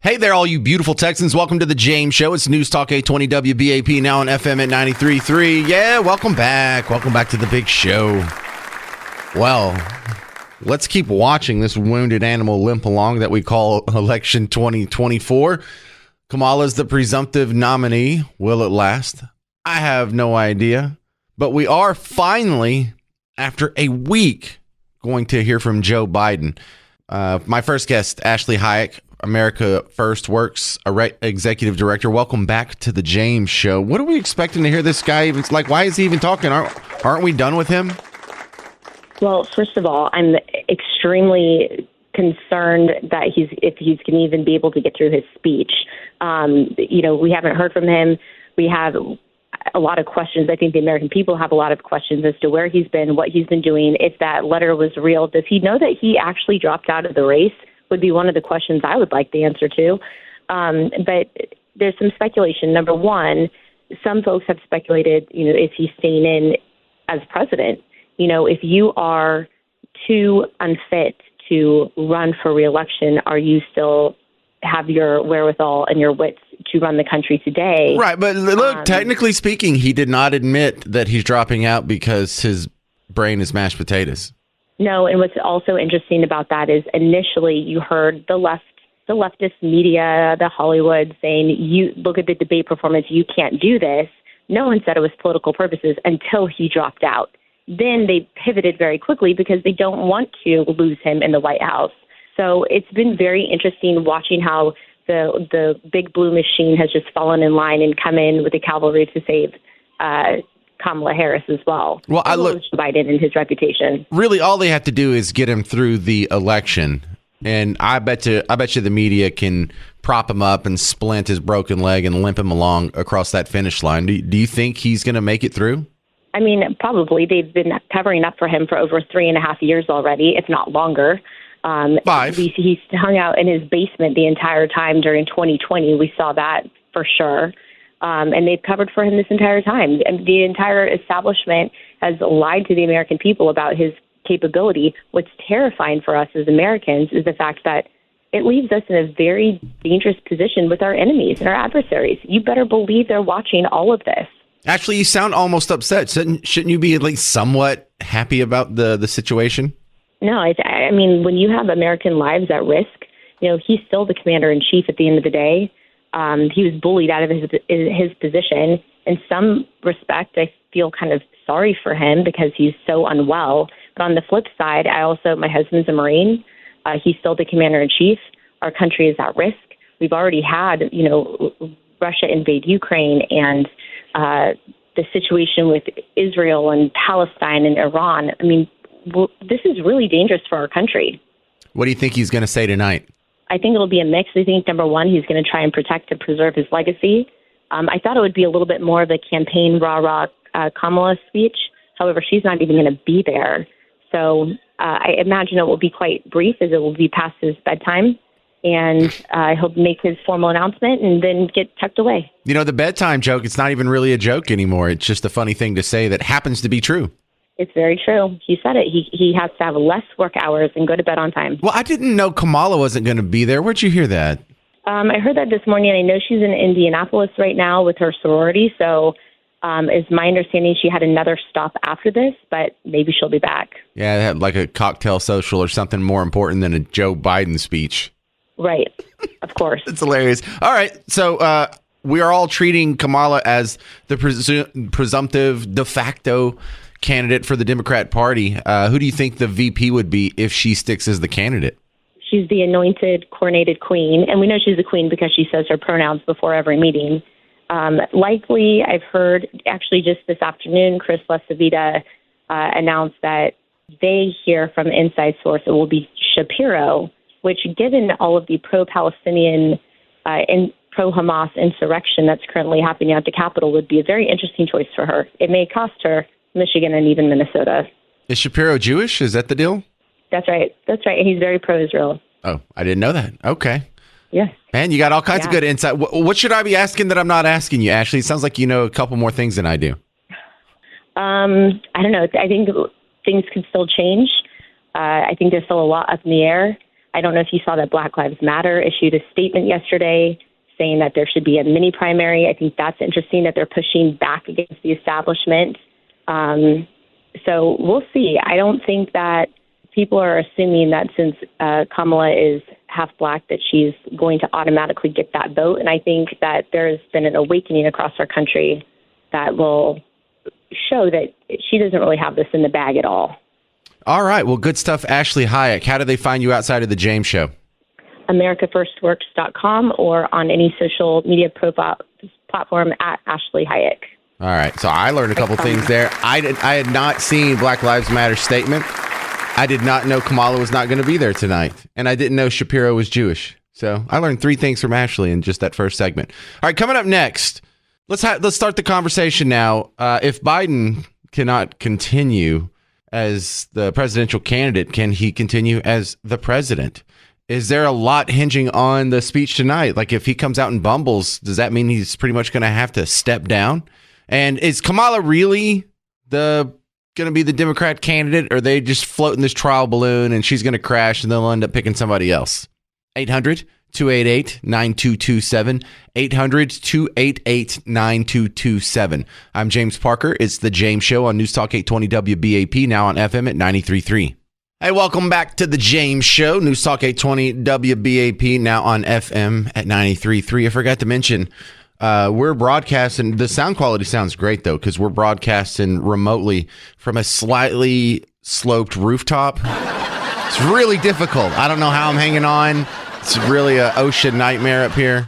Hey there, all you beautiful Texans. Welcome to the James Show. It's News Talk 820 WBAP, now on FM at 93.3. Yeah, welcome back. Welcome back to the big show. Well, let's keep watching this wounded animal limp along that we call Election 2024. Kamala's the presumptive nominee. Will it last? I have no idea. But we are finally, after a week, going to hear from Joe Biden. My first guest, Ashley Hayek, America First Works executive director. Welcome back to the James Show. What are we expecting to hear this guy even like? Why is he even talking? Aren't we done with him? Well, first of all, I'm extremely concerned that if he's going to even be able to get through his speech. We haven't heard from him. We have a lot of questions. I think the American people have a lot of questions as to where he's been, what he's been doing. If that letter was real, does he know that he actually dropped out of the race? Would be one of the questions I would like the answer to. But there's some speculation. Number one, some folks have speculated, if he's staying in as president. If you are too unfit to run for re-election, are you still have your wherewithal and your wits to run the country today? Right, but look, technically speaking, he did not admit that he's dropping out because his brain is mashed potatoes. No, and what's also interesting about that is initially you heard the leftist media, the Hollywood saying, "You look at the debate performance, you can't do this." No one said it was political purposes until he dropped out. Then they pivoted very quickly because they don't want to lose him in the White House. So it's been very interesting watching how the big blue machine has just fallen in line and come in with the cavalry to save Kamala Harris as well. Well, I look Biden and his reputation. Really, all they have to do is get him through the election, and I bet you the media can prop him up and splint his broken leg and limp him along across that finish line. Do you think he's going to make it through? I mean, probably. They've been covering up for him for over 3.5 years already, if not longer. 5. He's hung out in his basement the entire time during 2020. We saw that for sure. And they've covered for him this entire time. And the entire establishment has lied to the American people about his capability. What's terrifying for us as Americans is the fact that it leaves us in a very dangerous position with our enemies and our adversaries. You better believe they're watching all of this. Actually, you sound almost upset. Shouldn't you be at least somewhat happy about the situation? No, I mean, when you have American lives at risk, he's still the commander-in-chief at the end of the day. He was bullied out of his position. In some respect, I feel kind of sorry for him because he's so unwell. But on the flip side, my husband's a Marine. He's still the commander-in-chief. Our country is at risk. We've already had, Russia invade Ukraine and the situation with Israel and Palestine and Iran. I mean, this is really dangerous for our country. What do you think he's going to say tonight? I think it'll be a mix. I think, number one, he's going to try and protect and preserve his legacy. I thought it would be a little bit more of a campaign rah-rah Kamala speech. However, she's not even going to be there. So I imagine it will be quite brief as it will be past his bedtime. And he'll make his formal announcement and then get tucked away. The bedtime joke, it's not even really a joke anymore. It's just a funny thing to say that happens to be true. It's very true. He said it. He has to have less work hours and go to bed on time. Well, I didn't know Kamala wasn't going to be there. Where'd you hear that? I heard that this morning. I know she's in Indianapolis right now with her sorority. So it's my understanding she had another stop after this, but maybe she'll be back. Yeah, it had like a cocktail social or something more important than a Joe Biden speech. Right. Of course. It's hilarious. All right. So we are all treating Kamala as the presumptive de facto candidate for the Democrat Party. Who do you think the VP would be if she sticks as the candidate? She's the anointed, coronated queen. And we know she's a queen because she says her pronouns before every meeting. Likely, I've heard, actually just this afternoon, Chris LaCivita announced that they hear from inside source it will be Shapiro, which, given all of the pro-Palestinian and pro-Hamas insurrection that's currently happening at the Capitol, would be a very interesting choice for her. It may cost her Michigan and even Minnesota. Is Shapiro Jewish? Is that the deal? That's right. That's right. He's very pro-Israel. Oh, I didn't know that. Okay. Yes. Man, you got all kinds of good insight. What should I be asking that I'm not asking you, Ashley? It sounds like you know a couple more things than I do. I don't know. I think things could still change. I think there's still a lot up in the air. I don't know if you saw that Black Lives Matter issued a statement yesterday saying that there should be a mini primary. I think that's interesting that they're pushing back against the establishment. So we'll see. I don't think that people are assuming that since Kamala is half Black that she's going to automatically get that vote. And I think that there's been an awakening across our country that will show that she doesn't really have this in the bag at all. All right. Well, good stuff, Ashley Hayek. How do they find you outside of the James Show? AmericaFirstWorks.com or on any social media platform at Ashley Hayek. All right. So I learned a couple things there. I had not seen Black Lives Matter statement. I did not know Kamala was not going to be there tonight. And I didn't know Shapiro was Jewish. So I learned 3 things from Ashley in just that first segment. All right. Coming up next, let's start the conversation now. If Biden cannot continue as the presidential candidate, can he continue as the president? Is there a lot hinging on the speech tonight? Like if he comes out and bumbles, does that mean he's pretty much going to have to step down? And is Kamala really going to be the Democrat candidate, or are they just floating this trial balloon and she's going to crash and they'll end up picking somebody else? 800-288-9227. 800-288-9227. I'm James Parker. It's The James Show on News Talk 820 WBAP, now on FM at 93.3. Hey, welcome back to The James Show. News Talk 820 WBAP, now on FM at 93.3. I forgot to mention, we're broadcasting. The sound quality sounds great, though, because we're broadcasting remotely from a slightly sloped rooftop. It's really difficult. I don't know how I'm hanging on. It's really an ocean nightmare up here.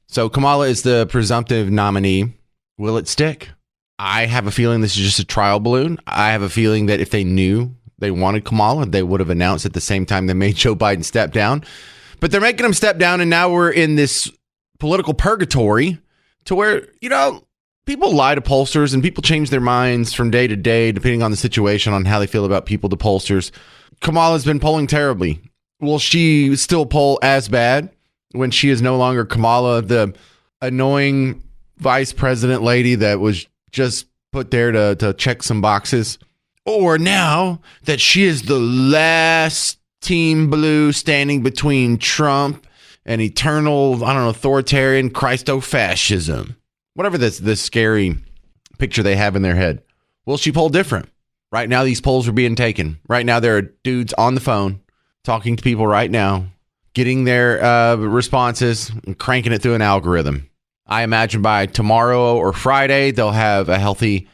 So Kamala is the presumptive nominee. Will it stick? I have a feeling this is just a trial balloon. I have a feeling that if they knew they wanted Kamala, they would have announced at the same time they made Joe Biden step down. But they're making him step down, and now we're in this political purgatory to where, people lie to pollsters and people change their minds from day to day, depending on the situation, on how they feel about people to pollsters. Kamala's been polling terribly. Will she still poll as bad when she is no longer Kamala, the annoying vice president lady that was just put there to check some boxes? Or now that she is the last team blue standing between Trump and eternal, authoritarian Christo-fascism, whatever this scary picture they have in their head. Will she poll different? Right now, these polls are being taken. Right now, there are dudes on the phone talking to people right now, getting their responses and cranking it through an algorithm. I imagine by tomorrow or Friday, they'll have a healthy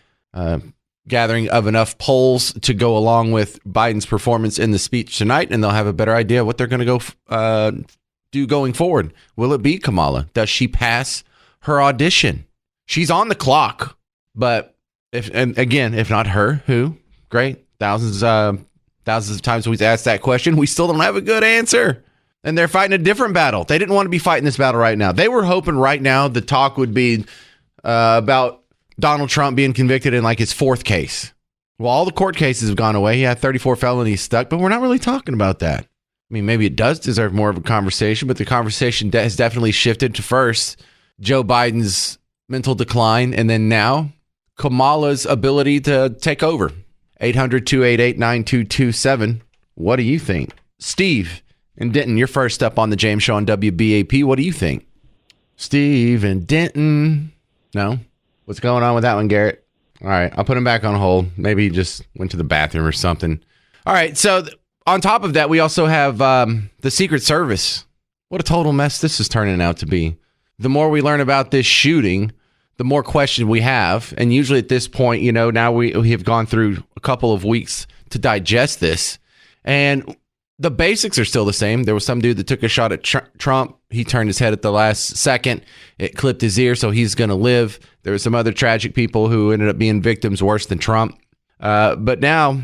gathering of enough polls to go along with Biden's performance in the speech tonight, and they'll have a better idea what they're going to go do going forward. Will it be Kamala? Does she pass her audition? She's on the clock, but if not her, who? Great. Thousands of times we've asked that question. We still don't have a good answer. And they're fighting a different battle. They didn't want to be fighting this battle right now. They were hoping right now the talk would be about Donald Trump being convicted in like his 4th case. Well, all the court cases have gone away. He had 34 felonies stuck, but we're not really talking about that. I mean, maybe it does deserve more of a conversation, but the conversation has definitely shifted to first Joe Biden's mental decline, and then now Kamala's ability to take over. 800-288-9227. What do you think? Steve and Denton, you're first up on the James Show on WBAP. What do you think? Steve and Denton. No? What's going on with that one, Garrett? All right, I'll put him back on hold. Maybe he just went to the bathroom or something. All right, so on top of that, we also have the Secret Service. What a total mess this is turning out to be. The more we learn about this shooting, the more questions we have. And usually at this point, now we have gone through a couple of weeks to digest this. And the basics are still the same. There was some dude that took a shot at Trump. He turned his head at the last second. It clipped his ear, so he's going to live. There were some other tragic people who ended up being victims worse than Trump. But now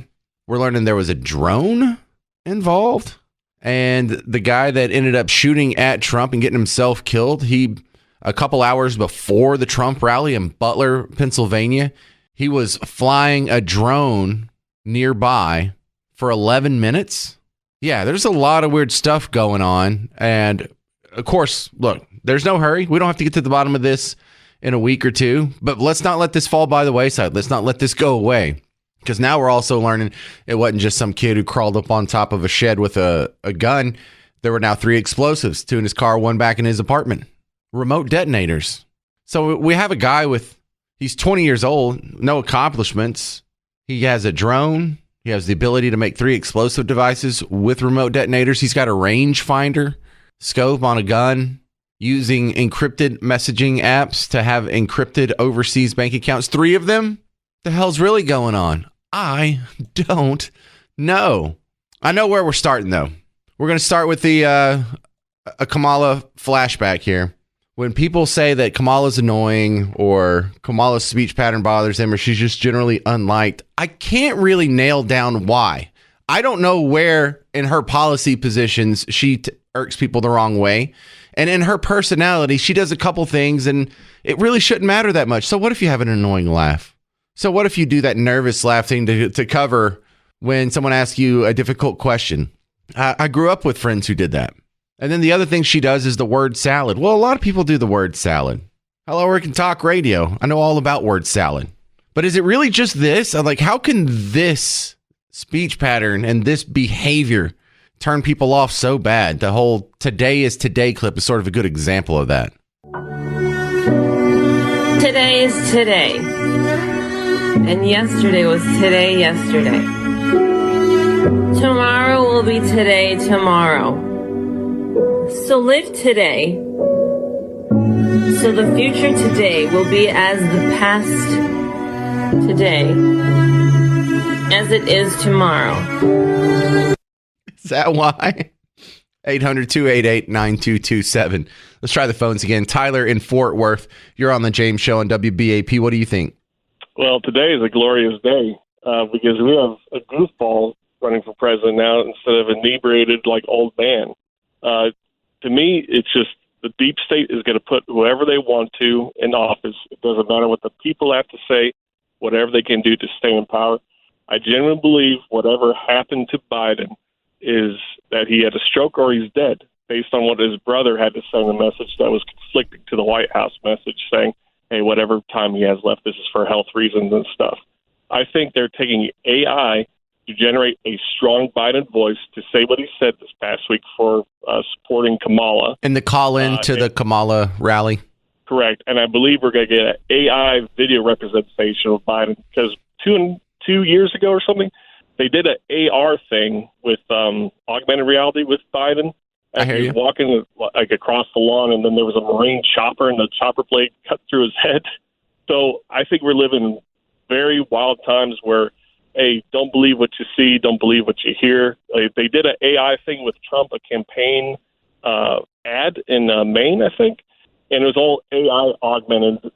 we're learning there was a drone involved. And the guy that ended up shooting at Trump and getting himself killed, a couple hours before the Trump rally in Butler, Pennsylvania, he was flying a drone nearby for 11 minutes. Yeah, there's a lot of weird stuff going on. And of course, look, there's no hurry. We don't have to get to the bottom of this in a week or two, but let's not let this fall by the wayside. Let's not let this go away. Because now we're also learning it wasn't just some kid who crawled up on top of a shed with a gun. There were now 3 explosives, 2 in his car, 1 back in his apartment. Remote detonators. So we have a guy he's 20 years old, no accomplishments. He has a drone. He has the ability to make 3 explosive devices with remote detonators. He's got a rangefinder scope on a gun, using encrypted messaging apps to have encrypted overseas bank accounts. 3 of them? The hell's really going on? I don't know. I know where we're starting, though. We're going to start with a Kamala flashback here. When people say that Kamala's annoying or Kamala's speech pattern bothers them or she's just generally unliked, I can't really nail down why. I don't know where in her policy positions she irks people the wrong way. And in her personality, she does a couple things and it really shouldn't matter that much. So what if you have an annoying laugh? So what if you do that nervous laugh thing to cover when someone asks you a difficult question? I grew up with friends who did that. And then the other thing she does is the word salad. Well, a lot of people do the word salad. Hello, Rick and Talk Radio. I know all about word salad. But is it really just this? Like, how can this speech pattern and this behavior turn people off so bad? The whole "today is today" clip is sort of a good example of that. Today is today. And yesterday was today yesterday. Tomorrow will be today tomorrow. So live today, so the future today will be as the past today, as it is tomorrow. Is that why? 800-288-9227. Let's try the phones again. Tyler in Fort Worth, you're on the James Show on WBAP. What do you think? Well, today is a glorious day because we have a goofball running for president now instead of inebriated like old man. To me, it's just the deep state is going to put whoever they want to in office. It doesn't matter what the people have to say, whatever they can do to stay in power. I genuinely believe whatever happened to Biden is that he had a stroke or he's dead, based on what his brother had to say in the message that was conflicting to the White House message saying, hey, whatever time he has left, this is for health reasons and stuff. I think they're taking AI to generate a strong Biden voice to say what he said this past week for supporting Kamala. And the call-in to the Kamala rally? Correct. And I believe we're going to get an AI video representation of Biden because two years ago or something, they did an AR thing with augmented reality with Biden. And he was walking like across the lawn, and then there was a Marine chopper, and the chopper blade cut through his head. So I think we're living very wild times where, hey, don't believe what you see, don't believe what you hear. They did an AI thing with Trump, a campaign ad in Maine, I think, and it was all AI augmented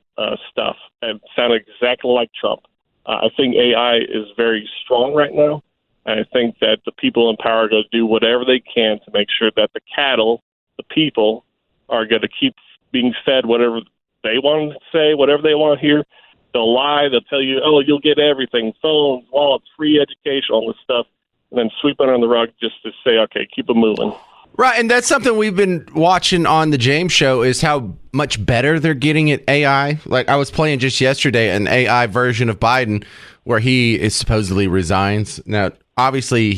stuff and sounded exactly like Trump. I think AI is very strong right now. And I think that the people in power are going to do whatever they can to make sure that the cattle, the people, are going to keep being fed whatever they want to say, whatever they want to hear. They'll lie. They'll tell you, oh, you'll get everything, phones, wallets, free education, all this stuff, and then sweep it under the rug just to say, okay, keep it moving. Right, and that's something we've been watching on the James Show is how much better they're getting at AI. Like I was playing just yesterday an AI version of Biden where he is supposedly resigns. Now, obviously,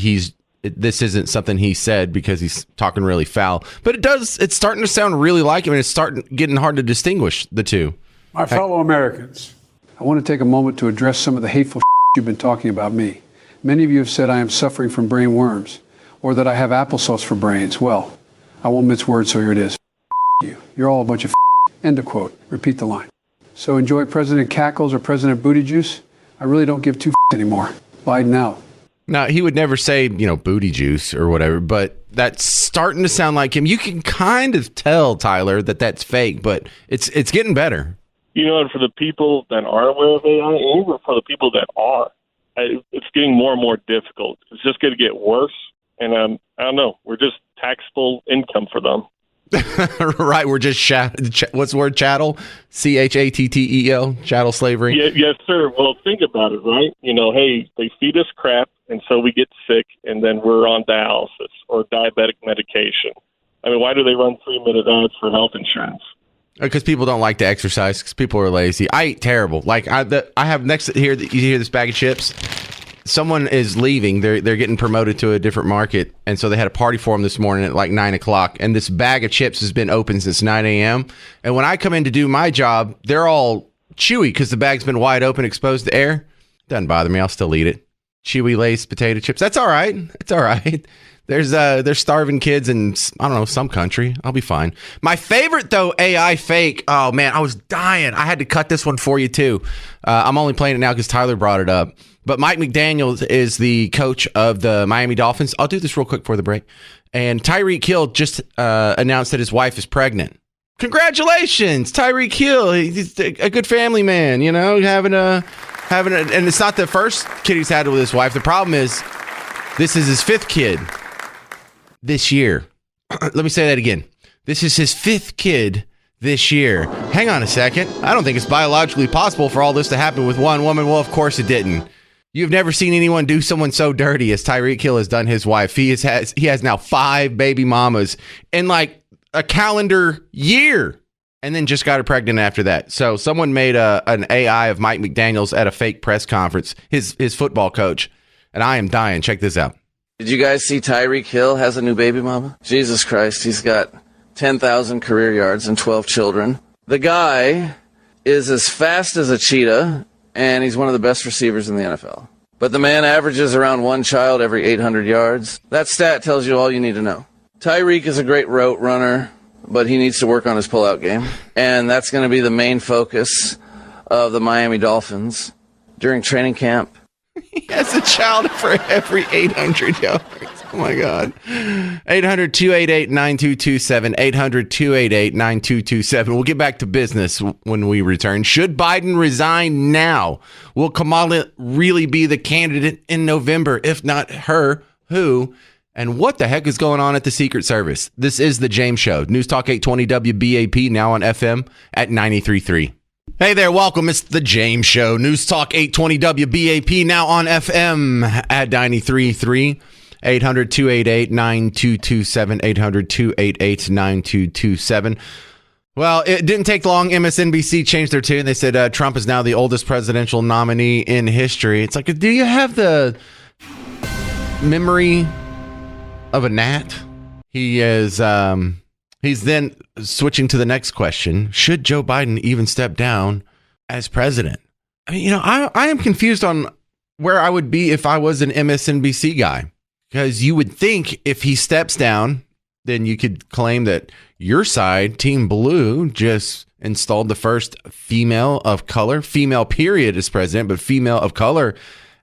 this isn't something he said because he's talking really foul, but it's starting to sound really like him, and it's getting hard to distinguish the two. My fellow Americans, I want to take a moment to address some of the hateful you've been talking about me. Many of you have said I am suffering from brain worms, or that I have applesauce for brains. Well, I won't mince words, so here it is. You. You're all a bunch of end of quote. Repeat the line. So enjoy President Cackles or President Booty Juice. I really don't give two anymore. Biden out. Now, he would never say, booty juice or whatever, but that's starting to sound like him. You can kind of tell, Tyler, that that's fake, but it's getting better. And for the people that aren't aware of AI, and even for the people that are, it's getting more and more difficult. It's just going to get worse. And I don't know. We're just taxable income for them. Right. We're just what's the word? Chattel? CHATTEL? Chattel slavery? Yes, sir. Well, think about it, right? Hey, they feed us crap, and so we get sick, and then we're on dialysis or diabetic medication. I mean, why do they run 3-minute ads for health insurance? Because people don't like to exercise, because people are lazy. I eat terrible. Like I have next to here, you hear this bag of chips? someone is leaving. They're getting promoted to a different market, and so they had a party for them this morning at like 9 o'clock. And this bag of chips has been open since 9 a.m. And when I come in to do my job, they're all chewy because the bag's been wide open, exposed to air. Doesn't bother me. I'll still eat it. Chewy Lay's potato chips. That's all right. It's all right. There's starving kids in, I don't know, some country. I'll be fine. My favorite, though, AI fake. Oh, man, I was dying. I had to cut this one for you, too. I'm only playing it now because Tyler brought it up. But Mike McDaniels is the coach of the Miami Dolphins. I'll do this real quick for the break. And Tyreek Hill just announced that his wife is pregnant. Congratulations, Tyreek Hill. He's a good family man, you know, having a, and it's not the first kid he's had with his wife. The problem is this is his fifth kid this year. Let me say that again. This is his fifth kid this year. Hang on a second. I don't think it's biologically possible for all this to happen with one woman. Well, of course it didn't. You've never seen anyone do someone so dirty as Tyreek Hill has done his wife. He has now 5 baby mamas in like a calendar year, and then just got her pregnant after that. So someone made an AI of Mike McDaniels at a fake press conference, his football coach, and I am dying. Check this out. Did you guys see Tyreek Hill has a new baby mama? Jesus Christ, he's got 10,000 career yards and 12 children. The guy is as fast as a cheetah, and he's one of the best receivers in the NFL. But the man averages around 1 child every 800 yards. That stat tells you all you need to know. Tyreek is a great route runner, but he needs to work on his pullout game. And that's going to be the main focus of the Miami Dolphins during training camp. He has a child for every 800 yards. Oh, my God. 800-288-9227. 800-288-9227. We'll get back to business when we return. Should Biden resign now? Will Kamala really be the candidate in November? If not her, who? And what the heck is going on at the Secret Service? This is The James Show. News Talk 820 WBAP, now on FM at 93.3. Hey there, welcome. It's The James Show. News Talk 820 WBAP, now on FM at 93.3. 800-288-9227. 800-288-9227. Well, it didn't take long. MSNBC changed their tune. They said Trump is now the oldest presidential nominee in history. It's like, do you have the memory of a gnat? He is... He's then switching to the next question. Should Joe Biden even step down as president? I mean, you know, I am confused on where I would be if I was an MSNBC guy. Because you would think if he steps down, then you could claim that your side, Team Blue, just installed the first female of color, female period as president, but female of color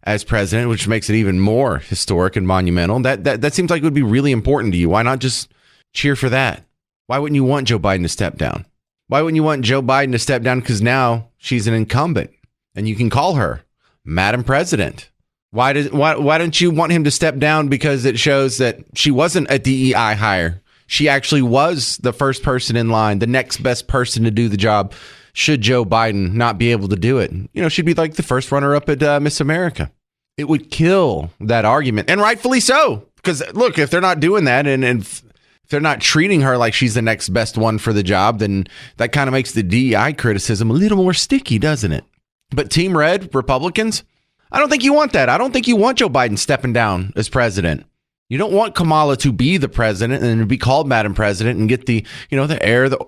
as president, which makes it even more historic and monumental. That seems like it would be really important to you. Why not just cheer for that? Why wouldn't you want Joe Biden to step down? Why wouldn't you want Joe Biden to step down? Because now she's an incumbent and you can call her Madam President. Why don't you want him to step down? Because it shows that she wasn't a DEI hire. She actually was the first person in line, the next best person to do the job. Should Joe Biden not be able to do it? You know, she'd be like the first runner up at Miss America. It would kill that argument, and rightfully so. Because look, if they're not doing that, and if they're not treating her like she's the next best one for the job, then that kind of makes the DEI criticism a little more sticky, doesn't it? But Team Red, Republicans, I don't think you want that. I don't think you want Joe Biden stepping down as president. You don't want Kamala to be the president and to be called Madam President and get the, you know, the air, the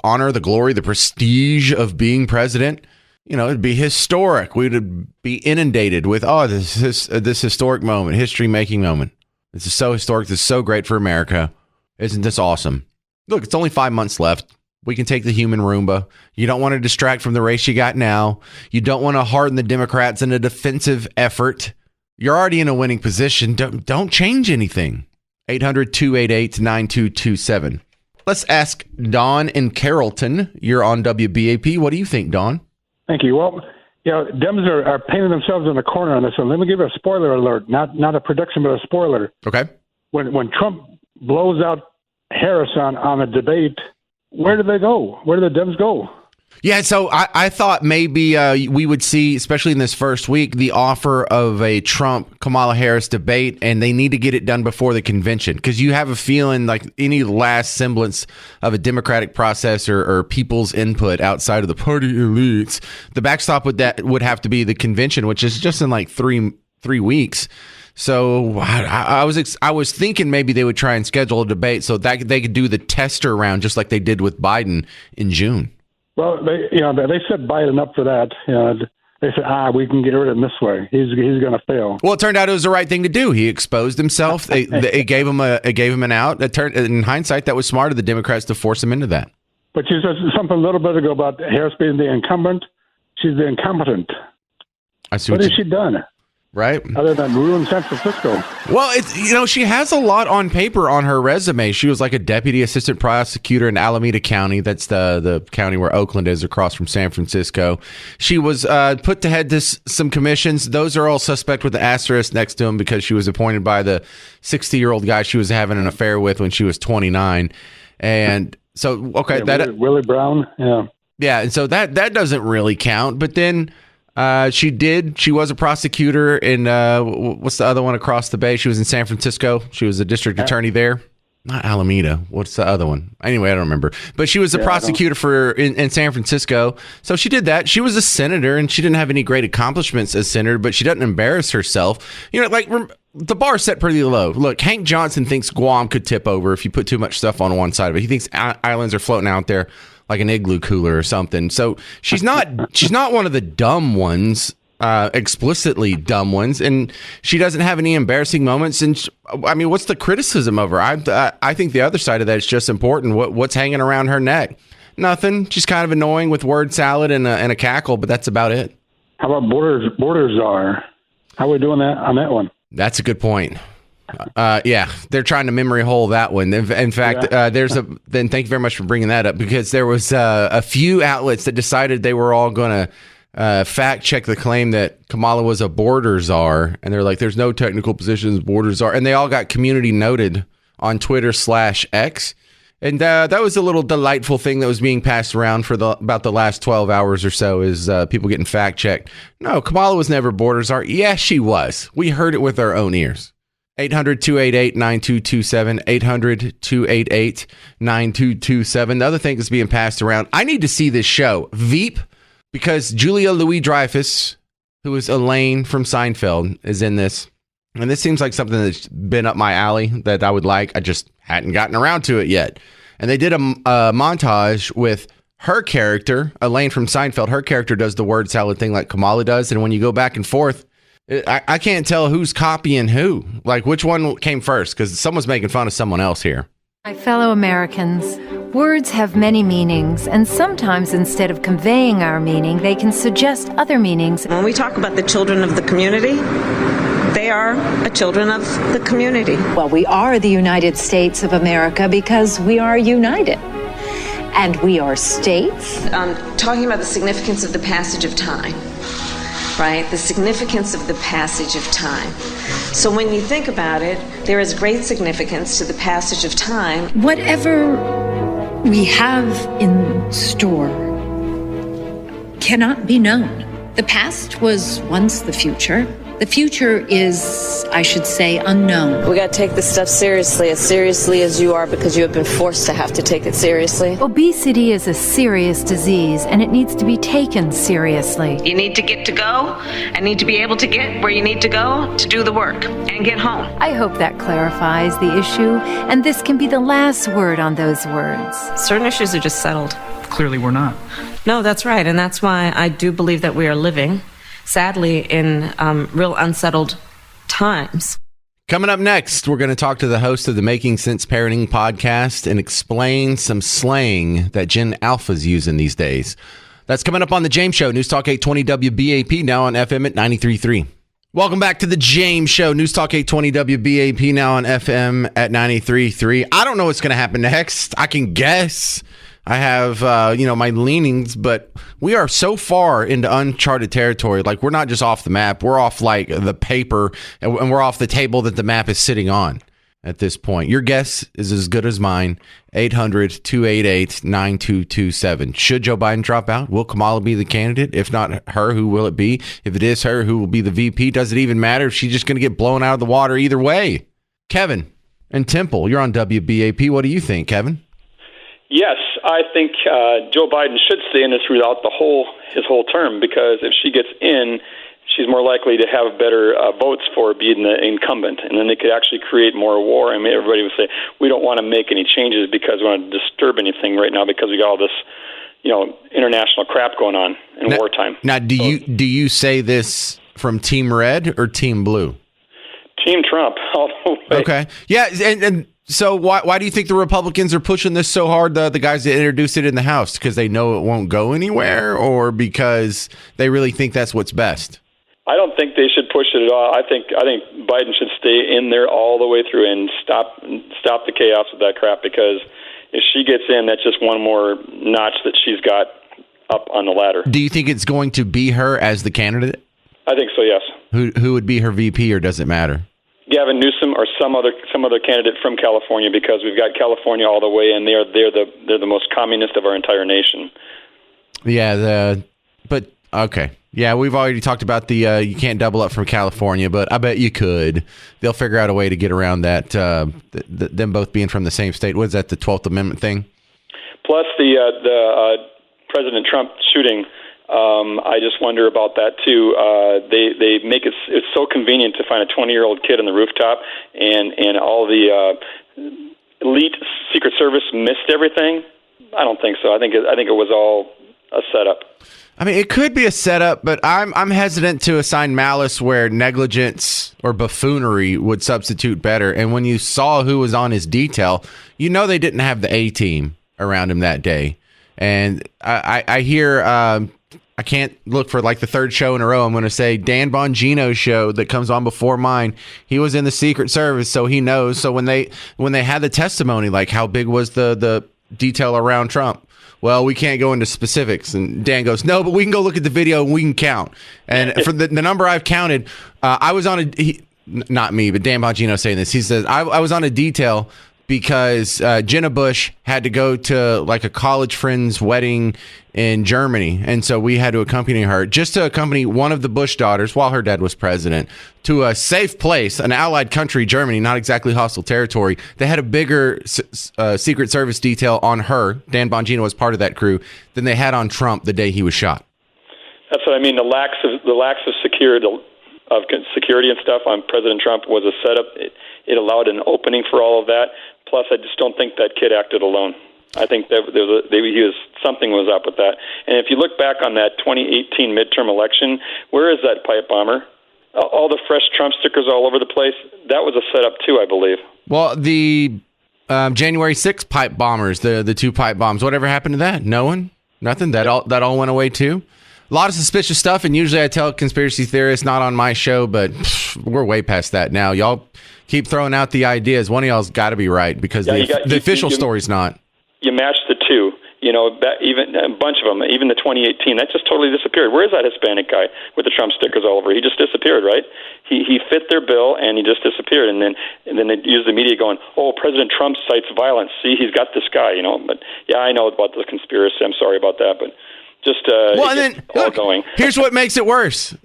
honor, the glory, the prestige of being president. You know, it'd be historic. We'd be inundated with, this historic moment, history-making moment. This is so historic. This is so great for America. Isn't this awesome? Look, it's only 5 months left. We can take the human Roomba. You don't want to distract from the race you got now. You don't want to harden the Democrats in a defensive effort. You're already in a winning position. Don't change anything. 800-288-9227. Let's ask Don in Carrollton. You're on WBAP. What do you think, Don? Thank you. Well, you know, Dems are painting themselves in the corner on this one. Let me give a spoiler alert, not a prediction, but a spoiler. Okay. When Trump blows out Harris on a debate, where do they go? Where do the Dems go? Yeah, so I thought maybe we would see, especially in this first week, the offer of a Trump-Kamala Harris debate, and they need to get it done before the convention, because you have a feeling like any last semblance of a democratic process or people's input outside of the party elites, the backstop would have to be the convention, which is just in like three weeks. So I was thinking maybe they would try and schedule a debate so that they could do the tester round just like they did with Biden in June. Well, they set Biden up for that. They said, we can get rid of him this way. He's going to fail. Well, it turned out it was the right thing to do. He exposed himself. It gave him an out. In hindsight, that was smart of the Democrats to force him into that. But you said something a little bit ago about Harris being the incumbent. She's the incompetent. I see what has she done? Right. Other than ruin San Francisco. Well, she has a lot on paper on her resume. She was like a deputy assistant prosecutor in Alameda County. That's the county where Oakland is, across from San Francisco. She was put to head to some commissions. Those are all suspect with the asterisk next to them because she was appointed by the 60-year-old guy she was having an affair with when she was 29. And so, okay. Willie Brown. Yeah. Yeah. And so that doesn't really count. But then... She was a prosecutor in, what's the other one across the bay? She was in San Francisco. She was a district attorney there. Not Alameda. What's the other one? Anyway, I don't remember. But she was a prosecutor in San Francisco. So she did that. She was a senator, and she didn't have any great accomplishments as senator, but she doesn't embarrass herself. The bar's set pretty low. Look, Hank Johnson thinks Guam could tip over if you put too much stuff on one side of it. He thinks islands are floating out there like an igloo cooler or something. So she's not one of the dumb ones, explicitly dumb ones, and she doesn't have any embarrassing moments. And what's the criticism of her? I think the other side of that is just important. What's hanging around her neck? Nothing. She's kind of annoying with word salad and a cackle, but that's about it. How about border czar? How are we doing that on that one? That's a good point. Yeah, they're trying to memory hole that one. In fact, then thank you very much for bringing that up, because there was a few outlets that decided they were all going to fact check the claim that Kamala was a border czar, and they're like, there's no technical position as border czar, and they all got community noted on Twitter/X. And that was a little delightful thing that was being passed around for about the last 12 hours or so, is people getting fact checked. No, Kamala was never border czar. Yes, she was. We heard it with our own ears. 800-288-9227, 800-288-9227. The other thing that's being passed around, I need to see this show, Veep, because Julia Louis-Dreyfus, who is Elaine from Seinfeld, is in this. And this seems like something that's been up my alley that I would like. I just hadn't gotten around to it yet. And they did a montage with her character, Elaine from Seinfeld. Her character does the word salad thing like Kamala does. And when you go back and forth, I can't tell who's copying who. Like, which one came first? Because someone's making fun of someone else here. My fellow Americans, words have many meanings, and sometimes instead of conveying our meaning, they can suggest other meanings. When we talk about the children of the community, they are children of the community. Well, we are the United States of America because we are united. And we are states. Talking about the significance of the passage of time. Right? The significance of the passage of time. So when you think about it, there is great significance to the passage of time. Whatever we have in store cannot be known. The past was once the future. The future is, I should say, unknown. We got to take this stuff seriously as you are, because you have been forced to have to take it seriously. Obesity is a serious disease, and it needs to be taken seriously. You need to get to go and need to be able to get where you need to go to do the work and get home. I hope that clarifies the issue, and this can be the last word on those words. Certain issues are just settled. Clearly we're not. No, that's right, and that's why I do believe that we are living, sadly, in real unsettled times. Coming up next, we're going to talk to the host of the Making Sense Parenting podcast and explain some slang that Gen Alpha's using these days. That's coming up on The James Show, News Talk 820 WBAP, now on FM at 93.3. Welcome back to The James Show, News Talk 820 WBAP, now on FM at 93.3. I don't know what's going to happen next. I can guess. I have, my leanings, but we are so far into uncharted territory. Like, we're not just off the map. We're off, like, the paper, and we're off the table that the map is sitting on. at this point? Your guess is as good as mine. 800-288-9227. Should Joe Biden drop out? Will Kamala be the candidate? If not her, who will it be? If it is her, who will be the VP? Does it even matter if she's just going to get blown out of the water either way? Kevin and Temple, you're on WBAP. What do you think, Kevin? Yes, I think Joe Biden should stay in this throughout his whole term, because if she gets in, she's more likely to have better votes for being the incumbent, and then they could actually create more war. I mean, everybody would say, we don't want to make any changes because we don't want to disturb anything right now because we got all this, international crap going on in wartime. Now, do you say this from Team Red or Team Blue? Team Trump, all the way. Okay. Yeah, and so why do you think the Republicans are pushing this so hard, the guys that introduced it in the House? Because they know it won't go anywhere, or because they really think that's what's best? I don't think they should push it at all. I think Biden should stay in there all the way through and stop the chaos with that crap, because if she gets in, that's just one more notch that she's got up on the ladder. Do you think it's going to be her as the candidate? I think so, yes. Who would be her VP, or does it matter? Gavin Newsom or some other candidate from California, because we've got California all the way, and they're the most communist of our entire nation. Yeah, but okay. Yeah, we've already talked about the you can't double up from California, but I bet you could. They'll figure out a way to get around that, them both being from the same state. What is that, the 12th Amendment thing? Plus the President Trump shooting. I just wonder about that too. They make it's so convenient to find a 20-year-old kid on the rooftop, and all the elite Secret Service missed everything. I don't think so. I think it was all a setup. I mean, it could be a setup, but I'm hesitant to assign malice where negligence or buffoonery would substitute better. And when you saw who was on his detail, they didn't have the A-team around him that day. And I hear, I can't look for like the third show in a row. I'm going to say Dan Bongino's show that comes on before mine. He was in the Secret Service, so he knows. So when they had the testimony, like how big was the detail around Trump? Well, we can't go into specifics. And Dan goes, no, but we can go look at the video and we can count. And for the number I've counted, I was on not me, but Dan Bongino saying this. He says, I was on a detail because Jenna Bush had to go to like a college friend's wedding in Germany. And so we had to accompany her, just to accompany one of the Bush daughters while her dad was president, to a safe place, an allied country, Germany, not exactly hostile territory. They had a bigger Secret Service detail on her. Dan Bongino was part of that crew than they had on Trump the day he was shot. That's what I mean. The lax of security and stuff on President Trump was a setup. It allowed an opening for all of that. Plus, I just don't think that kid acted alone. I think something was up with that. And if you look back on that 2018 midterm election, where is that pipe bomber? All the fresh Trump stickers all over the place. That was a setup too, I believe. Well, the January 6th pipe bombers, the two pipe bombs. Whatever happened to that? No one? Nothing? That all went away too? A lot of suspicious stuff, and usually I tell conspiracy theorists, not on my show, but we're way past that now. Y'all keep throwing out the ideas. One of y'all's got to be right, because the official story's not. You match the two. Even a bunch of them, even the 2018, that just totally disappeared. Where is that Hispanic guy with the Trump stickers all over? He just disappeared, right? He fit their bill, and he just disappeared. And then they use the media going, oh, President Trump cites violence. See, he's got this guy, But yeah, I know about the conspiracy. I'm sorry about that, but just well, and then look, going. Here's what makes it worse.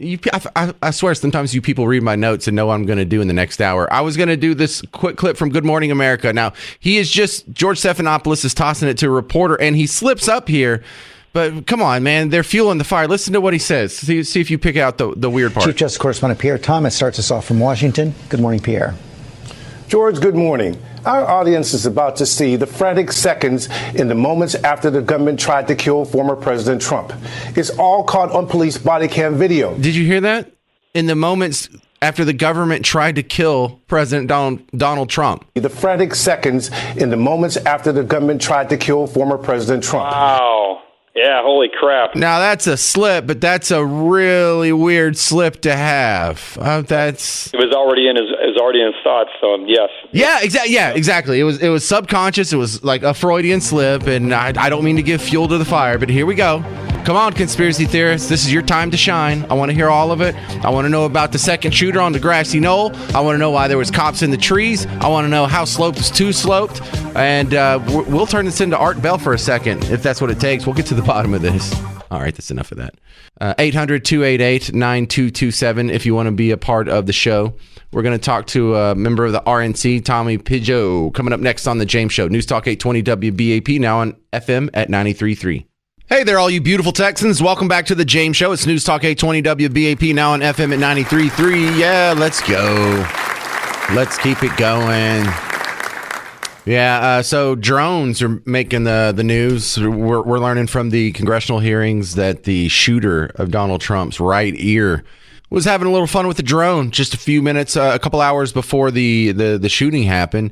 I swear, sometimes you people read my notes and know what I'm going to do in the next hour. I was going to do this quick clip from Good Morning America. Now, George Stephanopoulos is tossing it to a reporter, and he slips up here. But come on, man, they're fueling the fire. Listen to what he says. See if you pick out the weird part. Chief Justice Correspondent Pierre Thomas starts us off from Washington. Good morning, Pierre. George, good morning. Our audience is about to see the frantic seconds in the moments after the government tried to kill former President Trump. It's all caught on police body cam video. Did you hear that? In the moments after the government tried to kill President Donald Trump. The frantic seconds in the moments after the government tried to kill former President Trump. Wow. Yeah, holy crap. Now, that's a slip, but that's a really weird slip to have. It was already in his thoughts, so yes. Yeah, exactly. It was subconscious. It was like a Freudian slip, and I don't mean to give fuel to the fire, but here we go. Come on, conspiracy theorists. This is your time to shine. I want to hear all of it. I want to know about the second shooter on the grassy knoll. I want to know why there was cops in the trees. I want to know how sloped is too sloped. And we'll turn this into Art Bell for a second, if that's what it takes. We'll get to the bottom of this. All right, that's enough of that. 800-288-9227 if you want to be a part of the show. We're going to talk to a member of the RNC, Tommy Pidgeot, coming up next on The James Show. News Talk 820 WBAP, now on FM at 93.3. Hey there, all you beautiful Texans. Welcome back to The James Show. It's News Talk 820 WBAP, now on FM at 93.3. Yeah, let's go. Let's keep it going. Yeah, so drones are making the news. We're learning from the congressional hearings that the shooter of Donald Trump's right ear was having a little fun with the drone just a few minutes, a couple hours before the shooting happened.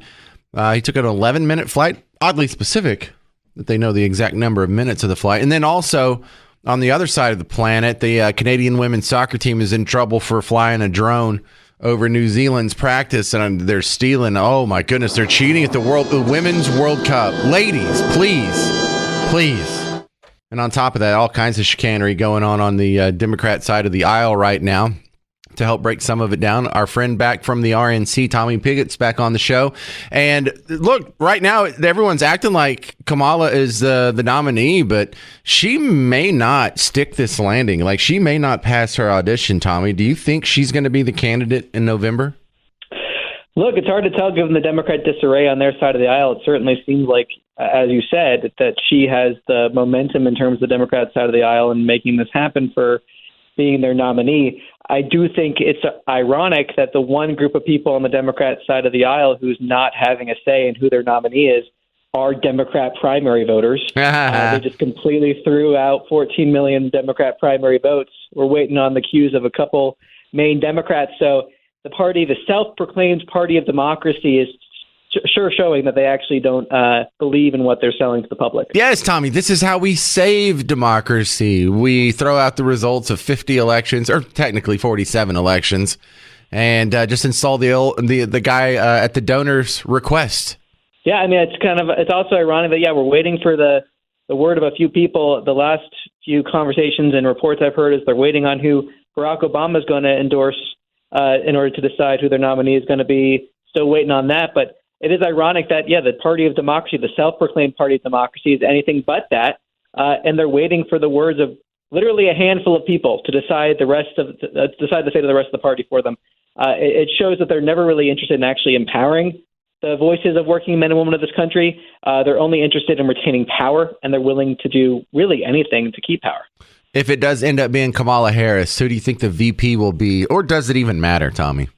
He took an 11-minute flight, oddly specific that they know the exact number of minutes of the flight. And then also on the other side of the planet, the Canadian women's soccer team is in trouble for flying a drone over New Zealand's practice, and they're stealing. Oh my goodness, they're cheating at the Women's World Cup. Ladies, please. And on top of that, all kinds of chicanery going on the Democrat side of the aisle right now. To help break some of it down, our friend back from the RNC, Tommy Pidgeot's back on the show. And look, right now, everyone's acting like Kamala is the nominee, but she may not stick this landing. Like, she may not pass her audition, Tommy. Do you think she's going to be the candidate in November? Look, it's hard to tell given the Democrat disarray on their side of the aisle. It certainly seems like, as you said, that she has the momentum in terms of the Democrat side of the aisle and making this happen for being their nominee. I do think it's ironic that the one group of people on the Democrat side of the aisle who's not having a say in who their nominee is are Democrat primary voters. They just completely threw out 14 million Democrat primary votes. We're waiting on the cues of a couple main Democrats. So the party, the self-proclaimed party of democracy, is sure showing that they actually don't believe in what they're selling to the public. Yes, Tommy, this is how we save democracy. We throw out the results of 50 elections, or technically 47 elections, and just install the guy at the donor's request. Yeah, I mean, it's also ironic that, we're waiting for the word of a few people. The last few conversations and reports I've heard is they're waiting on who Barack Obama is going to endorse in order to decide who their nominee is going to be. Still waiting on that, but it is ironic that, the party of democracy, the self-proclaimed party of democracy, is anything but that, and they're waiting for the words of literally a handful of people to decide the fate of the rest of the party for them. It shows that they're never really interested in actually empowering the voices of working men and women of this country. They're only interested in retaining power, and they're willing to do really anything to keep power. If it does end up being Kamala Harris, who do you think the VP will be, or does it even matter, Tommy?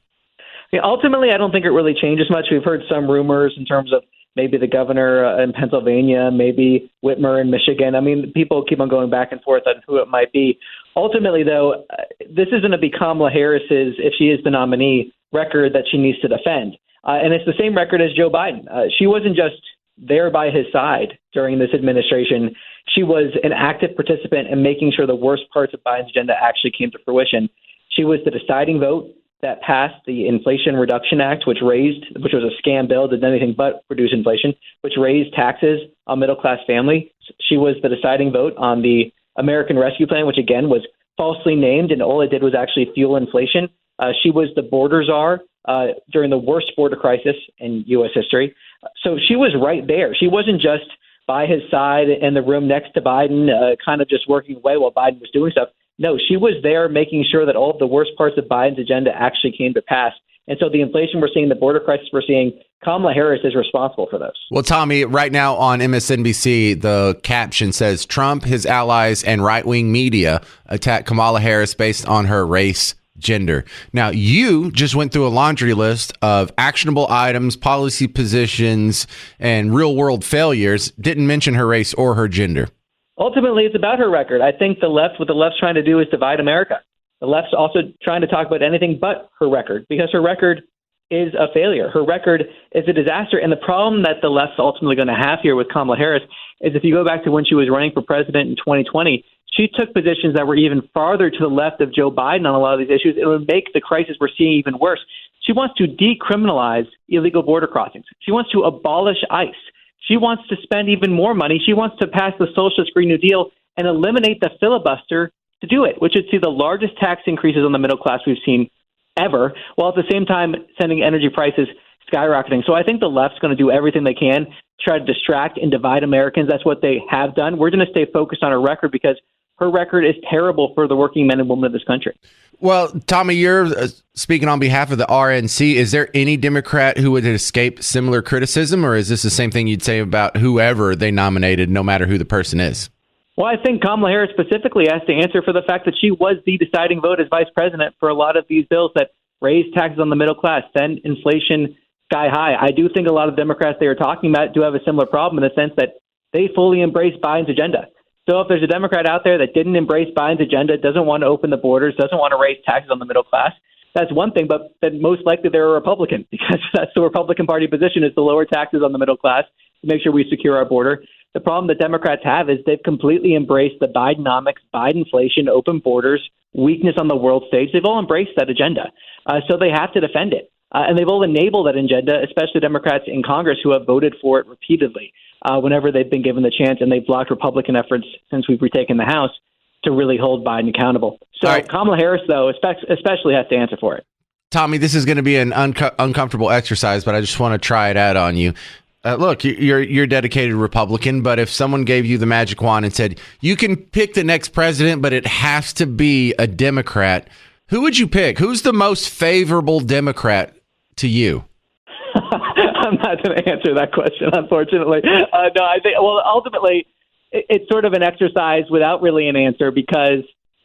Ultimately, I don't think it really changes much. We've heard some rumors in terms of maybe the governor in Pennsylvania, maybe Whitmer in Michigan. I mean, people keep on going back and forth on who it might be. Ultimately, though, this is going to be Kamala Harris's, if she is the nominee, record that she needs to defend. And it's the same record as Joe Biden. She wasn't just there by his side during this administration. She was an active participant in making sure the worst parts of Biden's agenda actually came to fruition. She was the deciding vote that passed the Inflation Reduction Act, which was a scam bill, did anything but produce inflation, which raised taxes on middle-class families. She was the deciding vote on the American Rescue Plan, which, again, was falsely named, and all it did was actually fuel inflation. She was the border czar during the worst border crisis in U.S. history. So she was right there. She wasn't just by his side in the room next to Biden, kind of just working away while Biden was doing stuff. No, she was there making sure that all of the worst parts of Biden's agenda actually came to pass. And so the inflation we're seeing, the border crisis we're seeing, Kamala Harris is responsible for those. Well, Tommy, right now on MSNBC, the caption says Trump, his allies, and right-wing media attack Kamala Harris based on her race, gender. Now, you just went through a laundry list of actionable items, policy positions, and real-world failures. Didn't mention her race or her gender. Ultimately, it's about her record. I think what the left's trying to do is divide America. The left's also trying to talk about anything but her record, because her record is a failure. Her record is a disaster. And the problem that the left's ultimately going to have here with Kamala Harris is if you go back to when she was running for president in 2020, she took positions that were even farther to the left of Joe Biden on a lot of these issues. It would make the crisis we're seeing even worse. She wants to decriminalize illegal border crossings. She wants to abolish ICE. She wants to spend even more money. She wants to pass the Socialist Green New Deal and eliminate the filibuster to do it, which would see the largest tax increases on the middle class we've seen ever, while at the same time sending energy prices skyrocketing. So I think the left's going to do everything they can to try to distract and divide Americans. That's what they have done. We're going to stay focused on her record because her record is terrible for the working men and women of this country. Well, Tommy, you're speaking on behalf of the RNC. Is there any Democrat who would escape similar criticism, or is this the same thing you'd say about whoever they nominated, no matter who the person is? Well, I think Kamala Harris specifically has to answer for the fact that she was the deciding vote as vice president for a lot of these bills that raised taxes on the middle class, send inflation sky high. I do think a lot of Democrats they are talking about do have a similar problem in the sense that they fully embrace Biden's agenda. So if there's a Democrat out there that didn't embrace Biden's agenda, doesn't want to open the borders, doesn't want to raise taxes on the middle class, that's one thing, but then most likely they're a Republican because that's the Republican Party position is to lower taxes on the middle class to make sure we secure our border. The problem that Democrats have is they've completely embraced the Bidenomics, Bidenflation, open borders, weakness on the world stage. They've all embraced that agenda. So they have to defend it. And they've all enabled that agenda, especially Democrats in Congress who have voted for it repeatedly whenever they've been given the chance, and they've blocked Republican efforts since we've retaken the House to really hold Biden accountable. So right. Kamala Harris, though, especially has to answer for it. Tommy, this is going to be an uncomfortable exercise, but I just want to try it out on you. Look, you're a dedicated Republican, but if someone gave you the magic wand and said, you can pick the next president, but it has to be a Democrat, who would you pick? Who's the most favorable Democrat to you? I'm not going to answer that question, unfortunately. No, I think, well, ultimately, it's sort of an exercise without really an answer because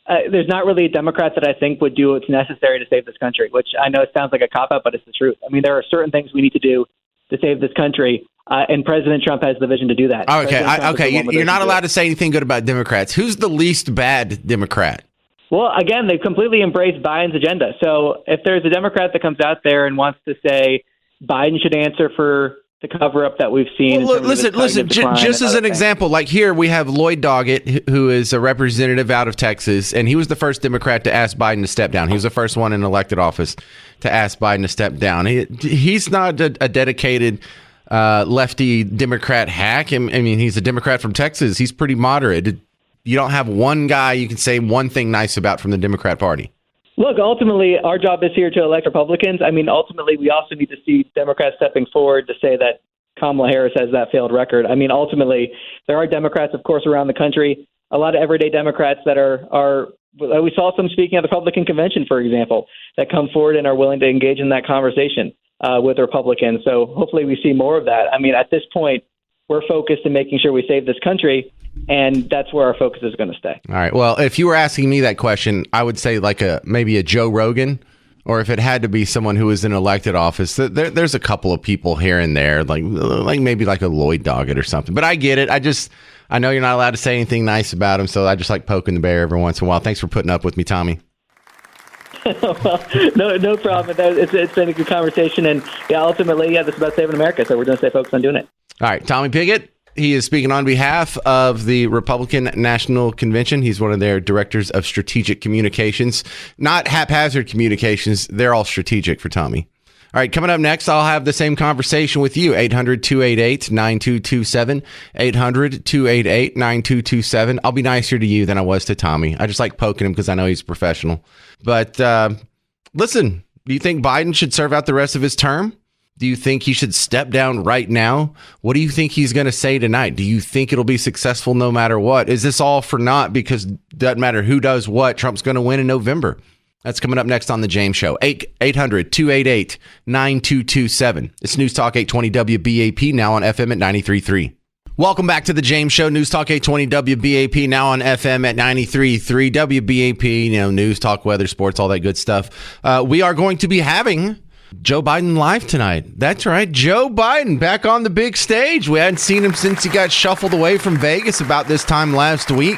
there's not really a Democrat that I think would do what's necessary to save this country, which I know it sounds like a cop-out, but it's the truth. I mean, there are certain things we need to do to save this country, and President Trump has the vision to do that. Okay, you're not allowed to say anything good about Democrats. Who's the least bad Democrat? Well, again, they've completely embraced Biden's agenda. So if there's a Democrat that comes out there and wants to say Biden should answer for the cover-up that we've seen. Well, listen. Just as an example, like here we have Lloyd Doggett, who is a representative out of Texas, and he was the first Democrat to ask Biden to step down. He was the first one in elected office to ask Biden to step down. He's not a dedicated lefty Democrat hack. I mean, he's a Democrat from Texas. He's pretty moderate. You don't have one guy you can say one thing nice about from the Democrat Party. Look, ultimately, our job is here to elect Republicans. I mean, ultimately, we also need to see Democrats stepping forward to say that Kamala Harris has that failed record. I mean, ultimately, there are Democrats, of course, around the country, a lot of everyday Democrats that are we saw some speaking at the Republican convention, for example, that come forward and are willing to engage in that conversation with Republicans. So hopefully we see more of that. I mean, at this point, we're focused in making sure we save this country, and that's where our focus is going to stay. All right. Well, if you were asking me that question, I would say like maybe a Joe Rogan, or if it had to be someone who was in elected office, there's a couple of people here and there, like maybe like a Lloyd Doggett or something. But I get it. I know you're not allowed to say anything nice about him, so I just like poking the bear every once in a while. Thanks for putting up with me, Tommy. Well, no problem. It's been a good conversation, and ultimately, this is about saving America, so we're going to stay focused on doing it. All right, Tommy Pigott. He is speaking on behalf of the Republican National Convention. He's one of their directors of strategic communications, not haphazard communications. They're all strategic for Tommy. All right, coming up next, I'll have the same conversation with you. 800-288-9227. 800-288-9227. I'll be nicer to you than I was to Tommy. I just like poking him because I know he's a professional. But listen, do you think Biden should serve out the rest of his term? Do you think he should step down right now? What do you think he's going to say tonight? Do you think it'll be successful no matter what? Is this all for naught because it doesn't matter who does what? Trump's going to win in November. That's coming up next on The James Show. 800-288-9227. It's News Talk 820 WBAP, now on FM at 93.3. Welcome back to The James Show. News Talk 820 WBAP, now on FM at 93.3. WBAP, news, talk, weather, sports, all that good stuff. We are going to be having Joe Biden live tonight. That's right. Joe Biden back on the big stage. We hadn't seen him since he got shuffled away from Vegas about this time last week.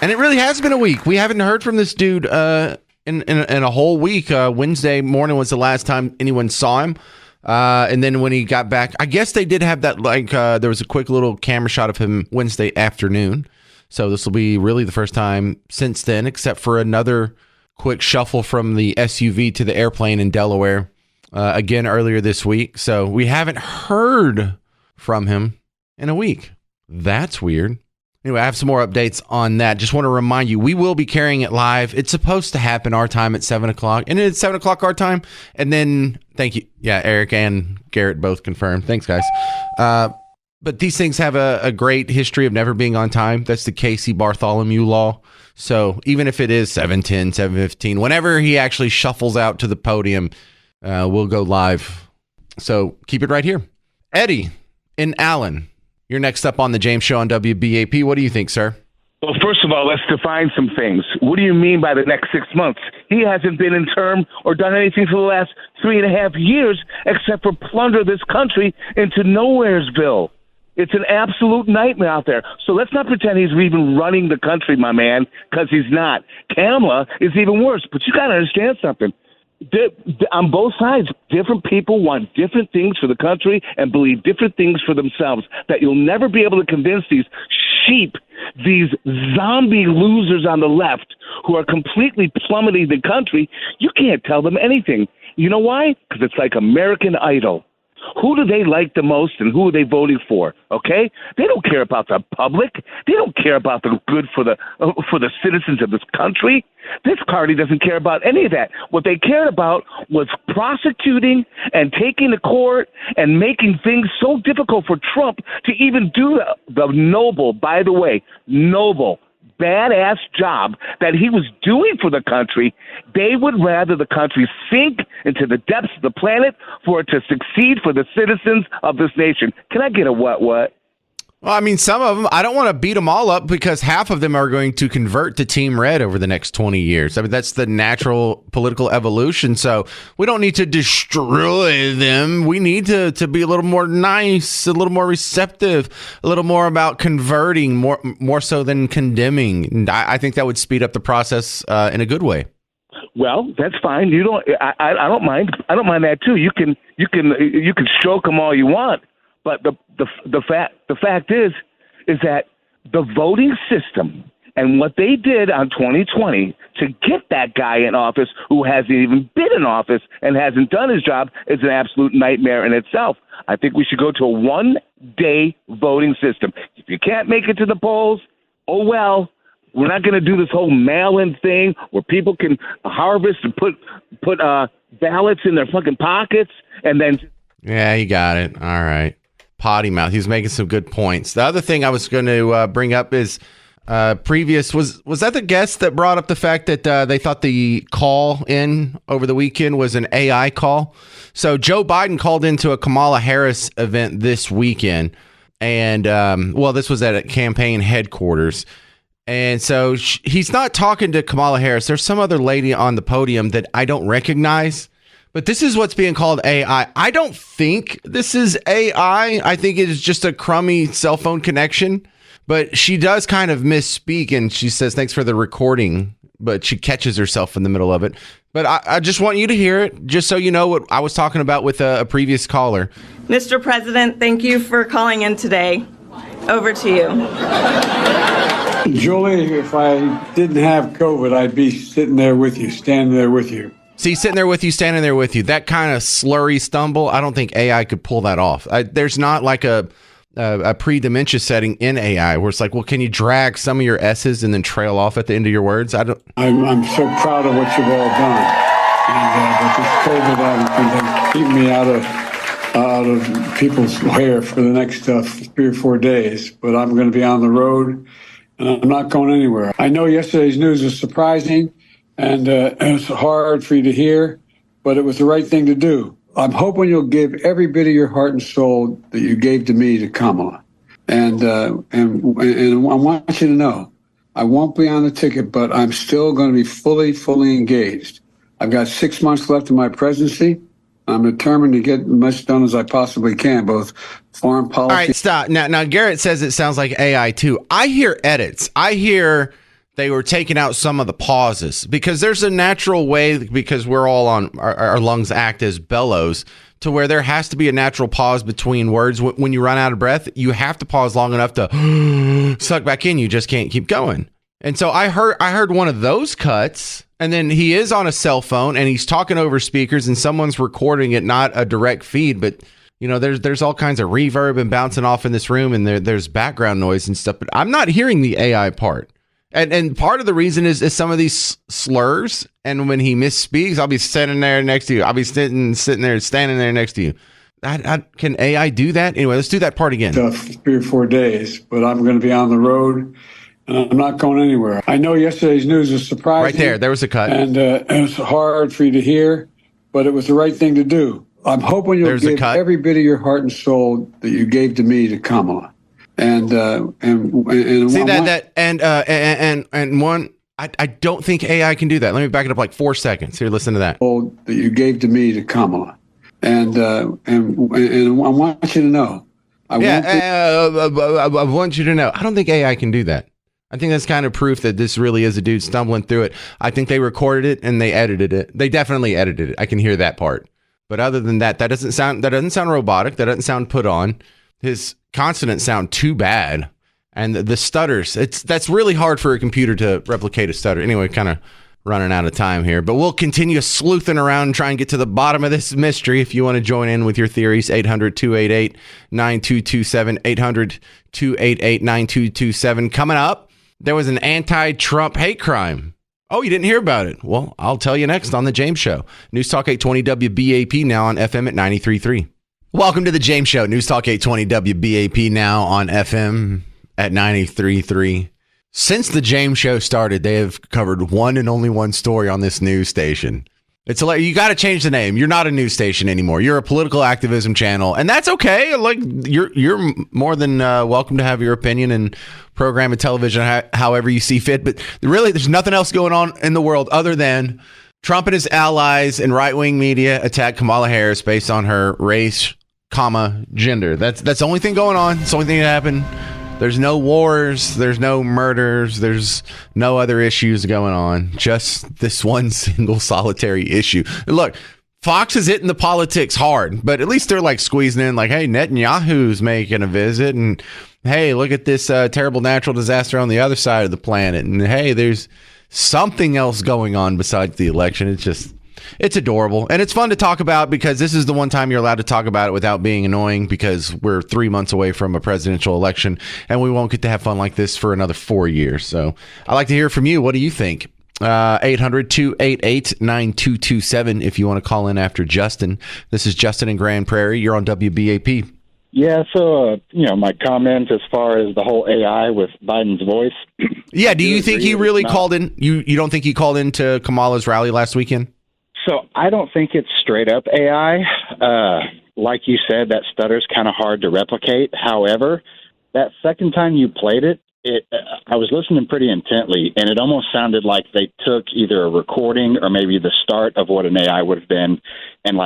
And it really has been a week. We haven't heard from this dude in a whole week. Wednesday morning was the last time anyone saw him. And then when he got back, I guess they did have that, there was a quick little camera shot of him Wednesday afternoon. So this will be really the first time since then, except for another quick shuffle from the SUV to the airplane in Delaware again earlier this week. So we haven't heard from him in a week. That's weird. Anyway, I have some more updates on that. Just want to remind you, we will be carrying it live. It's supposed to happen our time at 7 o'clock. And it's 7 o'clock our time. And then, thank you. Yeah, Eric and Garrett both confirmed. Thanks, guys. But these things have a great history of never being on time. That's the Casey Bartholomew law. So even if it is 7:10, 7:15, whenever he actually shuffles out to the podium, we'll go live. So keep it right here. Eddie in Allen, you're next up on the James Show on WBAP. What do you think, sir? Well, first of all, let's define some things. What do you mean by the next 6 months? He hasn't been in term or done anything for the last 3.5 years except for plunder this country into Nowheresville. It's an absolute nightmare out there. So let's not pretend he's even running the country, my man, because he's not. Kamala is even worse. But you got to understand something. On both sides, different people want different things for the country and believe different things for themselves that you'll never be able to convince these sheep, these zombie losers on the left who are completely plummeting the country. You can't tell them anything. You know why? Because it's like American Idol. Who do they like the most and who are they voting for? Okay? They don't care about the public. They don't care about the good for the citizens of this country. This party doesn't care about any of that. What they cared about was prosecuting and taking to court and making things so difficult for Trump to even do the noble, by the way, noble, badass job that he was doing for the country. They would rather the country sink into the depths of the planet for it to succeed for the citizens of this nation. Can I get a what? Well, I mean, some of them, I don't want to beat them all up because half of them are going to convert to Team Red over the next 20 years. I mean, that's the natural political evolution. So we don't need to destroy them. We need to be a little more nice, a little more receptive, a little more about converting, more so than condemning. And I think that would speed up the process in a good way. Well, that's fine. You don't. I don't mind. I don't mind that too. You can stroke them all you want. But the fact is that the voting system and what they did on 2020 to get that guy in office who hasn't even been in office and hasn't done his job is an absolute nightmare in itself. I think we should go to a one-day voting system. If you can't make it to the polls, oh well. We're not going to do this whole mail-in thing where people can harvest and put ballots in their fucking pockets and then. Yeah, you got it. All right. Potty mouth. He's making some good points. The other thing I was going to bring up is was that the guest that brought up the fact that they thought the call in over the weekend was an AI call? So Joe Biden called into a Kamala Harris event this weekend, and this was at a campaign headquarters. And so he's not talking to Kamala Harris. There's some other lady on the podium that I don't recognize. But this is what's being called AI. I don't think this is AI. I think it is just a crummy cell phone connection. But she does kind of misspeak, and she says, thanks for the recording. But she catches herself in the middle of it. But I just want you to hear it, just so you know what I was talking about with a previous caller. Mr. President, thank you for calling in today. Over to you. Julie, if I didn't have COVID, I'd be sitting there with you, standing there with you. See, sitting there with you, standing there with you, that kind of slurry stumble, I don't think AI could pull that off. There's not like a pre-dementia setting in AI where it's like, well, can you drag some of your S's and then trail off at the end of your words? I'm so proud of what you've all done. And with this COVID, keep me out of people's hair for the next 3 or 4 days. But I'm going to be on the road, and I'm not going anywhere. I know yesterday's news was surprising. And it was hard for you to hear, but it was the right thing to do. I'm hoping you'll give every bit of your heart and soul that you gave to me to Kamala. And I want you to know, I won't be on the ticket, but I'm still going to be fully engaged. I've got 6 months left in my presidency. I'm determined to get as much done as I possibly can, both foreign policy. All right, stop. Now Garrett says it sounds like AI too. I hear edits. I hear they were taking out some of the pauses because there's a natural way, because we're all on our lungs act as bellows, to where there has to be a natural pause between words. When you run out of breath, you have to pause long enough to suck back in. You just can't keep going. And so I heard one of those cuts, and then he is on a cell phone and he's talking over speakers and someone's recording it, not a direct feed, but there's all kinds of reverb and bouncing off in this room, and there's background noise and stuff, but I'm not hearing the AI part. And part of the reason is some of these slurs, and when he misspeaks, I'll be standing there next to you. I'll be standing there next to you. Can AI do that? Anyway, let's do that part again. 3 or 4 days, but I'm going to be on the road, and I'm not going anywhere. I know yesterday's news was surprising. Right there was a cut. And it was hard for you to hear, but it was the right thing to do. I'm hoping you'll give every bit of your heart and soul that you gave to me to Kamala. And see I don't think AI can do that. Let me back it up like 4 seconds. Here, listen to that. That you gave to me to Kamala, and I want you to know. I want you to know. I don't think AI can do that. I think that's kind of proof that this really is a dude stumbling through it. I think they recorded it and they edited it. They definitely edited it. I can hear that part. But other than that, that doesn't sound robotic. That doesn't sound put on. His consonants sound too bad, and the stutters. That's really hard for a computer to replicate a stutter. Anyway, kind of running out of time here, but we'll continue sleuthing around and try and get to the bottom of this mystery. If you want to join in with your theories, 800-288-9227, 800-288-9227. Coming up, there was an anti-Trump hate crime. Oh, you didn't hear about it? Well, I'll tell you next on The James Show. News Talk 820 WBAP, now on FM at 93.3. Welcome to The James Show. News Talk 820 WBAP, now on FM at 93.3. Since The James Show started, they have covered one and only one story on this news station. It's like, you got to change the name. You're not a news station anymore. You're a political activism channel, and that's okay. Like, you're more than welcome to have your opinion and program and television however you see fit. But really, there's nothing else going on in the world other than Trump and his allies and right-wing media attack Kamala Harris based on her race, gender. That's the only thing going on. It's the only thing that happened. There's no wars. There's no murders. There's no other issues going on. Just this one single solitary issue. And look, Fox is hitting the politics hard, but at least they're like squeezing in like, hey, Netanyahu's making a visit, and hey, look at this terrible natural disaster on the other side of the planet, and hey, there's something else going on besides the election. It's adorable, and it's fun to talk about because this is the one time you're allowed to talk about it without being annoying, because we're 3 months away from a presidential election, and we won't get to have fun like this for another 4 years. So I'd like to hear from you. What do you think? 800-288-9227 if you want to call in after Justin. This is Justin in Grand Prairie. You're on WBAP. Yeah, so, my comment as far as the whole AI with Biden's voice. Yeah, do you think he really called in? You don't think he called into Kamala's rally last weekend? So I don't think it's straight up AI. Like you said, that stutter's kind of hard to replicate. However, that second time you played it, I was listening pretty intently, and it almost sounded like they took either a recording or maybe the start of what an AI would have been and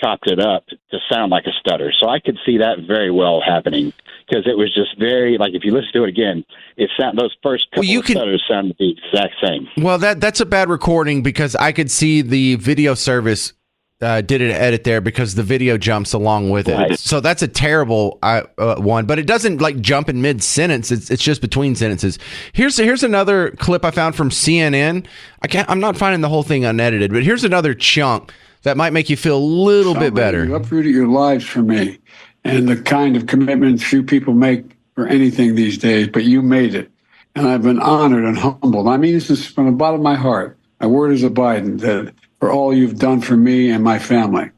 chopped it up to sound like a stutter. So I could see that very well happening, because it was just very, if you listen to it again, those first couple of stutters sounded the exact same. Well, that's a bad recording, because I could see the video service did an edit there because the video jumps along with it. Right. So that's a terrible one, but it doesn't jump in mid-sentence. It's just between sentences. Here's another clip I found from CNN. I'm not finding the whole thing unedited, but here's another chunk that might make you feel a little bit better. You uprooted your lives for me, and the kind of commitment few people make for anything these days, but you made it. And I've been honored and humbled. I mean this from the bottom of my heart. My word is a Biden, that for all you've done for me and my family.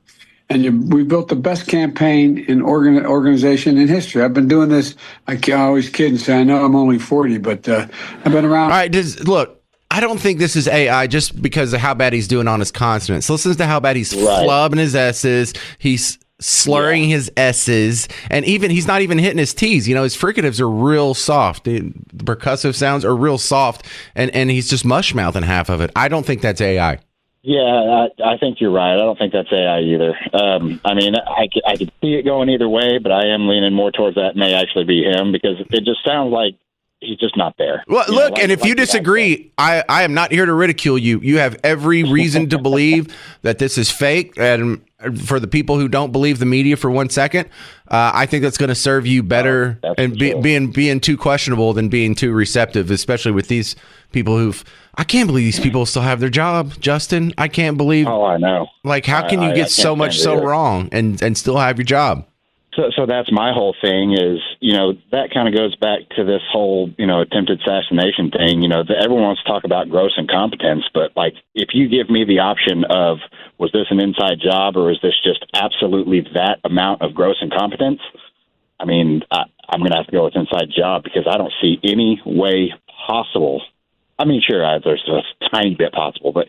And we built the best campaign in organization in history. I've been doing this. I always kid and say, I know I'm only 40, but I've been around. All right, look. I don't think this is AI just because of how bad he's doing on his consonants. Listen to how bad he's flubbing his S's. He's slurring his S's. And he's not even hitting his T's. His fricatives are real soft. The percussive sounds are real soft. And he's just mush-mouthing half of it. I don't think that's AI. Yeah, I think you're right. I don't think that's AI either. I could see it going either way, but I am leaning more towards that may actually be him, because it just sounds like he's just not there. Well, look, and if you disagree, I am not here to ridicule you. You have every reason to believe that this is fake. And for the people who don't believe the media for 1 second, I think that's going to serve you better and being too questionable than being too receptive, especially with these people I can't believe these people still have their job, Justin. I can't believe. Oh, I know. Like, how can you get so much so wrong and still have your job? So that's my whole thing is, that kind of goes back to this whole, attempted assassination thing. Everyone wants to talk about gross incompetence, but like, if you give me the option of, was this an inside job or is this just absolutely that amount of gross incompetence? I mean, I'm going to have to go with inside job because I don't see any way possible. I mean, sure, there's a tiny bit possible, but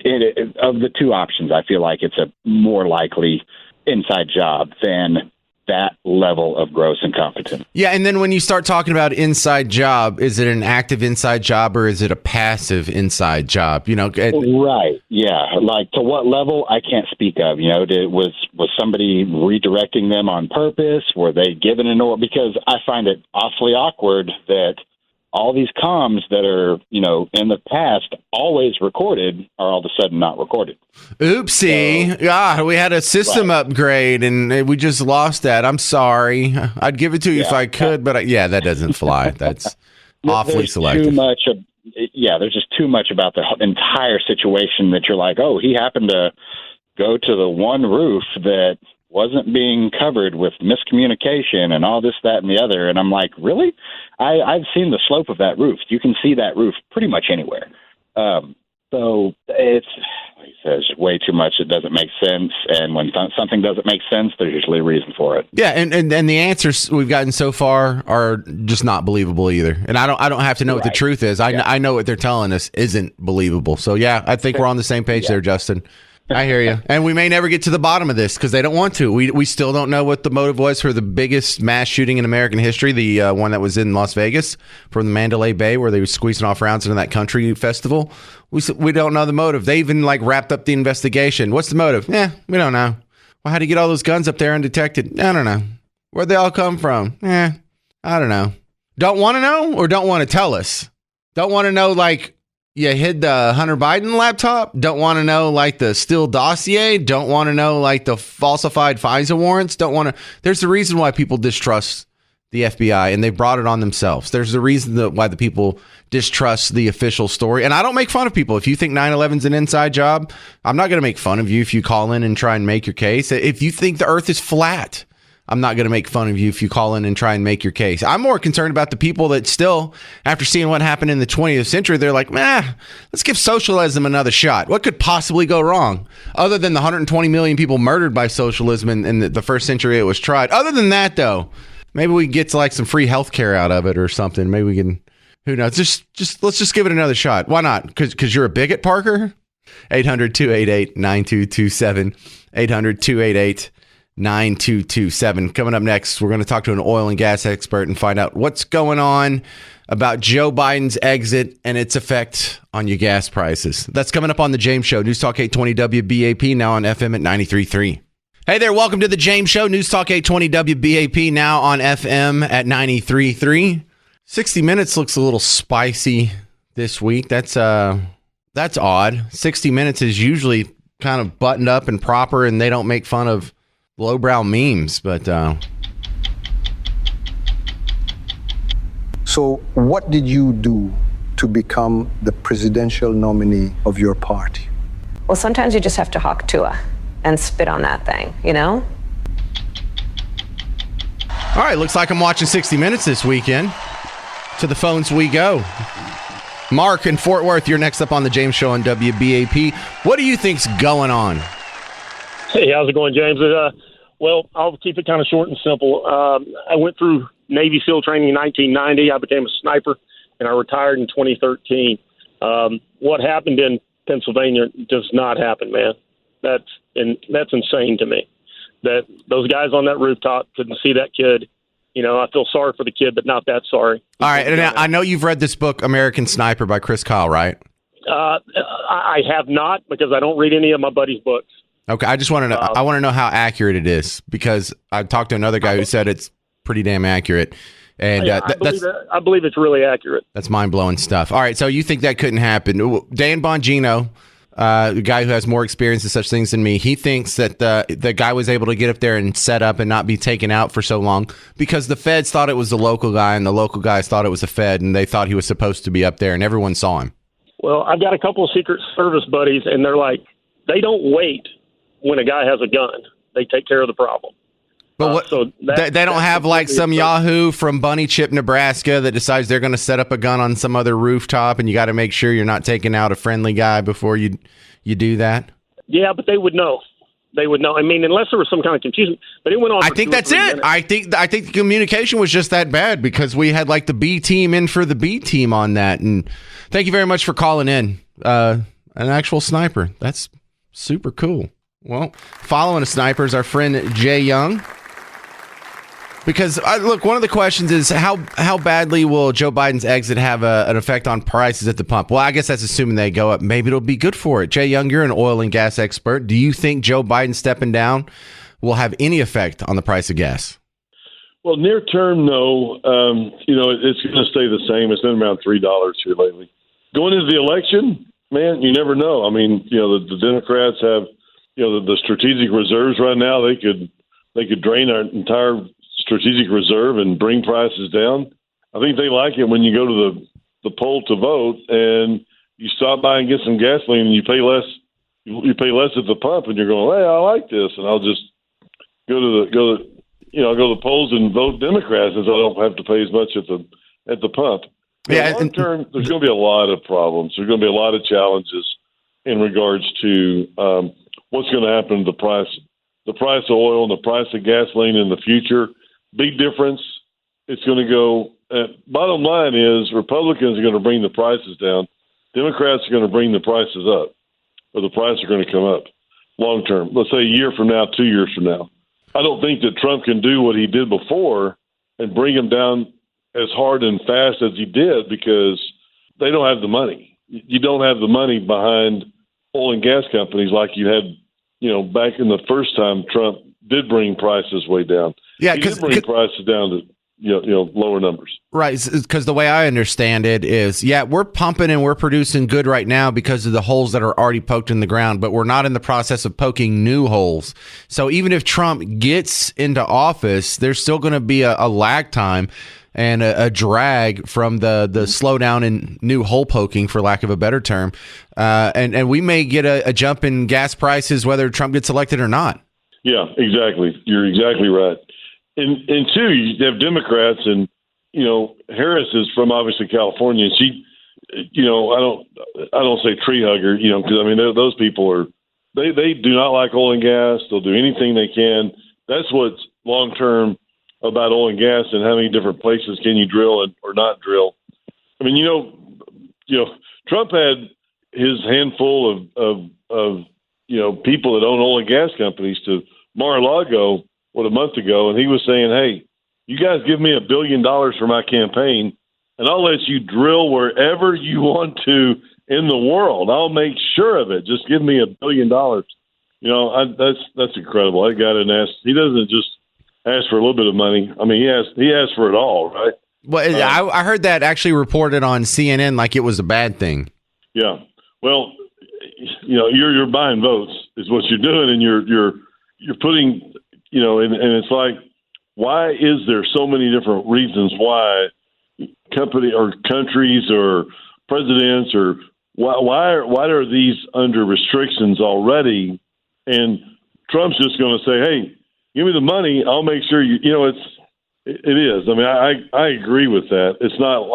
of the two options, I feel like it's a more likely inside job than that level of gross incompetence. Yeah, and then when you start talking about inside job, is it an active inside job or is it a passive inside job? Right. Yeah. Like, to what level, I can't speak of. Was somebody redirecting them on purpose? Were they given an order? Because I find it awfully awkward that all these comms that are, in the past always recorded are all of a sudden not recorded. Oopsie. We had a system upgrade and we just lost that. I'm sorry. I'd give it to you if I could, but that doesn't fly. That's awfully selective. There's just too much about the entire situation that you're like, oh, he happened to go to the one roof that wasn't being covered with miscommunication and all this, that, and the other. And I'm like, really? I've seen the slope of that roof. You can see that roof pretty much anywhere. So it's, like I said, it's way too much. It doesn't make sense. And when something doesn't make sense, there's usually a reason for it. Yeah. And the answers we've gotten so far are just not believable either. And I don't have to know what the truth is. I know what they're telling us isn't believable. So yeah, I think we're on the same page there, Justin. I hear you. And we may never get to the bottom of this because they don't want to. We still don't know what the motive was for the biggest mass shooting in American history, the one that was in Las Vegas from the Mandalay Bay where they were squeezing off rounds into that country festival. We don't know the motive. They even wrapped up the investigation. What's the motive? We don't know. Well, how do you get all those guns up there undetected? I don't know. Where'd they all come from? I don't know. Don't want to know or don't want to tell us? Don't want to know, like, you hid the Hunter Biden laptop? Don't want to know, like, the Steele dossier? Don't want to know, like, the falsified FISA warrants? Don't want to. There's a reason why people distrust the FBI, and they brought it on themselves. There's a reason why the people distrust the official story. And I don't make fun of people. If you think 9/11's an inside job, I'm not going to make fun of you if you call in and try and make your case. If you think the earth is flat, I'm not going to make fun of you if you call in and try and make your case. I'm more concerned about the people that still, after seeing what happened in the 20th century, they're like, let's give socialism another shot. What could possibly go wrong? Other than the 120 million people murdered by socialism in the first century it was tried. Other than that, though, maybe we can get to, like, some free health care out of it or something. Maybe we can, who knows? Let's just give it another shot. Why not? Because you're a bigot, Parker? 800-288-9227. 800-288-9227. Coming up next, we're going to talk to an oil and gas expert and find out what's going on about Joe Biden's exit and its effect on your gas prices. That's coming up on The James Show. News Talk 820 WBAP, now on FM at 93.3. Hey there, welcome to The James Show. News Talk 820 WBAP, now on FM at 93.3. 60 Minutes looks a little spicy this week. That's odd. 60 Minutes is usually kind of buttoned up and proper, and they don't make fun of lowbrow memes, but So what did you do to become the presidential nominee of your party? Well, sometimes you just have to hawk Tua and spit on that thing, you know? All right, looks like I'm watching 60 Minutes this weekend. To the phones we go. Mark in Fort Worth, you're next up on The James Show on WBAP. What do you think's going on? Hey, how's it going, James? Well, I'll keep it kind of short and simple. I went through Navy SEAL training in 1990. I became a sniper, and I retired in 2013. What happened in Pennsylvania does not happen, man. That's insane to me. That those guys on that rooftop couldn't see that kid. You know, I feel sorry for the kid, but not that sorry. All right, and I know you've read this book, American Sniper, by Chris Kyle, right? I have not, because I don't read any of my buddies' books. Okay, I just want to know. I want to know how accurate it is, because I talked to another guy who said it's pretty damn accurate. And I believe it's really accurate. That's mind-blowing stuff. All right, so you think that couldn't happen. Dan Bongino, the guy who has more experience in such things than me, he thinks that the guy was able to get up there and set up and not be taken out for so long because the feds thought it was the local guy and the local guys thought it was a Fed, and they thought he was supposed to be up there, and everyone saw him. Well, I've got a couple of Secret Service buddies, and they're like, they don't wait when a guy has a gun. They take care of the problem. But they don't have like some Yahoo from Bunny Chip, Nebraska that decides they're going to set up a gun on some other rooftop, and you got to make sure you're not taking out a friendly guy before you do that. Yeah, but they would know. They would know. I mean, unless there was some kind of confusion. But it went on. I think that's it. I think the communication was just that bad because we had like the B team in for the B team on that. And thank you very much for calling in. An actual sniper. That's super cool. Well, following a sniper is our friend Jay Young. Because, look, one of the questions is how badly will Joe Biden's exit have an effect on prices at the pump? Well, I guess that's assuming they go up. Maybe it'll be good for it. Jay Young, you're an oil and gas expert. Do you think Joe Biden stepping down will have any effect on the price of gas? Well, near term, no. It's going to stay the same. It's been around $3 here lately. Going into the election, man, you never know. I mean, the Democrats have, the strategic reserves right now. They could drain our entire strategic reserve and bring prices down. I think they like it when you go to the poll to vote and you stop by and get some gasoline and you pay less. You pay less at the pump and you're going, hey, I like this, and I'll just go to the polls and vote Democrats, as I don't have to pay as much at the pump. Yeah, long term, there's going to be a lot of problems. There's going to be a lot of challenges in regards to what's going to happen to the price of oil and the price of gasoline in the future. Big difference. It's going to go. Bottom line is Republicans are going to bring the prices down. Democrats are going to bring the prices up, or the prices are going to come up long term. Let's say a year from now, 2 years from now. I don't think that Trump can do what he did before and bring them down as hard and fast as he did because they don't have the money. You don't have the money behind oil and gas companies like you had, back in the first time Trump did bring prices way down. Yeah, he did bring prices down to lower numbers. Right, because the way I understand it is, we're pumping and we're producing good right now because of the holes that are already poked in the ground, but we're not in the process of poking new holes. So even if Trump gets into office, there's still going to be a lag time and a drag from the slowdown in new hole poking, for lack of a better term. And we may get a jump in gas prices whether Trump gets elected or not. Yeah, exactly. You're exactly right. And two, you have Democrats, and Harris is from obviously California. She, I don't say tree hugger, because I mean those people are they do not like oil and gas. They'll do anything they can. That's what's long term about oil and gas and how many different places can you drill or not drill. I mean, Trump had his handful of people that own oil and gas companies to Mar-a-Lago a month ago, and he was saying, hey, you guys give me $1 billion for my campaign, and I'll let you drill wherever you want to in the world. I'll make sure of it. Just give me $1 billion. That's incredible. That guy didn't ask. He doesn't just ask for a little bit of money. I mean, he asked for it all, right? Well, I heard that actually reported on CNN like it was a bad thing. Yeah. Well, you're buying votes is what you're doing, and you're putting, and it's like, why is there so many different reasons why company or countries or presidents or why are these under restrictions already? And Trump's just going to say, hey, give me the money. I'll make sure it is. I mean, I agree with that. It's not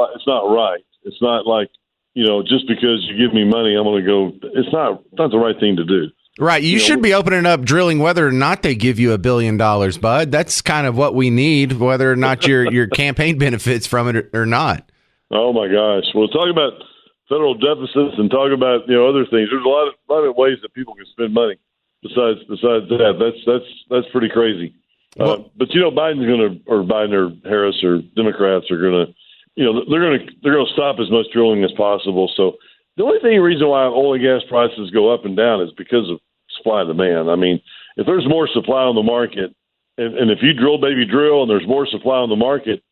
right. It's not like, just because you give me money, I'm going to go. It's not the right thing to do. Right. You should be opening up drilling whether or not they give you $1 billion, bud. That's kind of what we need, whether or not your campaign benefits from it or not. Oh, my gosh. Well, talk about federal deficits and talk about, other things. There's a lot of ways that people can spend money besides that. That's pretty crazy. But Biden or Harris or Democrats are going to, they're going to stop as much drilling as possible. So the only reason why oil and gas prices go up and down is because of supply and demand. I mean, if there's more supply on the market, and if you drill, baby, drill, and there's more supply on the market,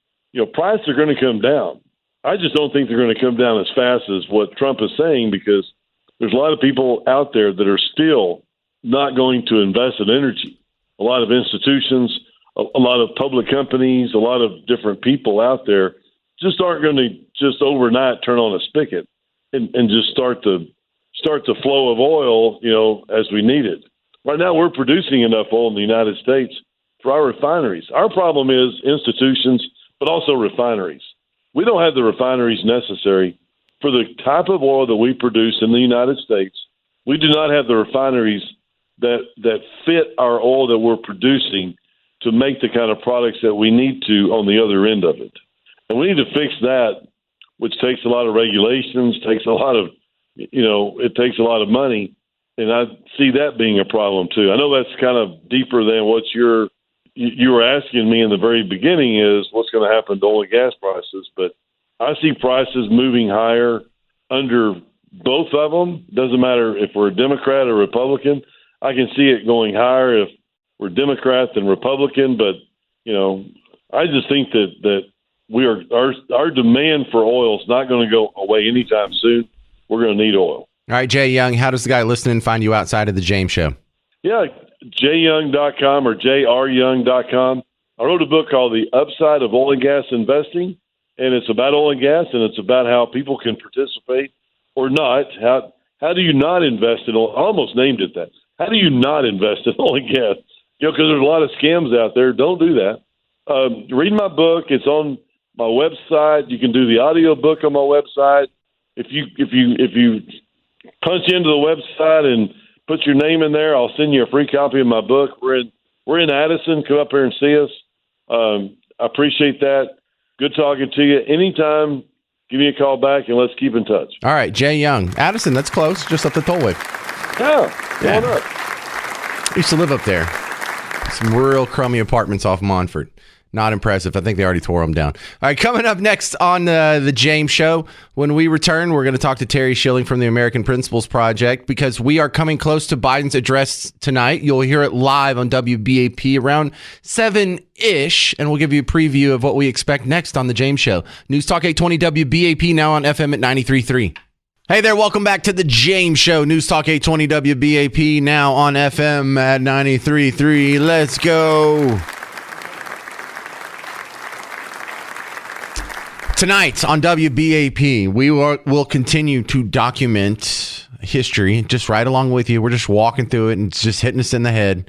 prices are going to come down. I just don't think they're going to come down as fast as what Trump is saying, because there's a lot of people out there that are still not going to invest in energy. A lot of institutions, a lot of public companies, a lot of different people out there just aren't going to just overnight turn on a spigot and just start the flow of oil, as we need it. Right now, we're producing enough oil in the United States for our refineries. Our problem is institutions, but also refineries. We don't have the refineries necessary for the type of oil that we produce in the United States. We do not have the refineries that fit our oil that we're producing to make the kind of products that we need to on the other end of it. And we need to fix that, which takes a lot of regulations, takes a lot of, it takes a lot of money. And I see that being a problem too. I know that's kind of deeper than what you were asking me in the very beginning, is what's going to happen to oil and gas prices. But I see prices moving higher under both of them. Doesn't matter if we're a Democrat or Republican. I can see it going higher if we're Democrat than Republican. But, I just think that our demand for oil is not going to go away anytime soon. We're going to need oil. All right, Jay Young, how does the guy listening find you outside of the James Show? Yeah, jyoung.com or jryoung.com. I wrote a book called The Upside of Oil and Gas Investing, and it's about oil and gas, and it's about how people can participate or not. How do you not invest in oil? I almost named it that. How do you not invest in oil and gas? Because there's a lot of scams out there. Don't do that. Read my book. It's on my website. You can do the audio book on my website. If you punch into the website and put your name in there, I'll send you a free copy of my book. We're in Addison. Come up here and see us. I appreciate that. Good talking to you. Anytime, give me a call back and let's keep in touch. All right, Jay Young. Addison, that's close. Just up the tollway. Yeah. Up. I used to live up there. Some real crummy apartments off Montfort. Not impressive. I think they already tore them down. All right, coming up next on the James Show, when we return, we're going to talk to Terry Schilling from the American Principles Project, because we are coming close to Biden's address tonight. You'll hear it live on WBAP around 7-ish, and we'll give you a preview of what we expect next on the James Show. News Talk 820 WBAP, now on FM at 93.3. Hey there, welcome back to the James Show. News Talk 820 WBAP, now on FM at 93.3. Let's go. Tonight on WBAP, we will continue to document history, just right along with you. We're just walking through it and it's just hitting us in the head.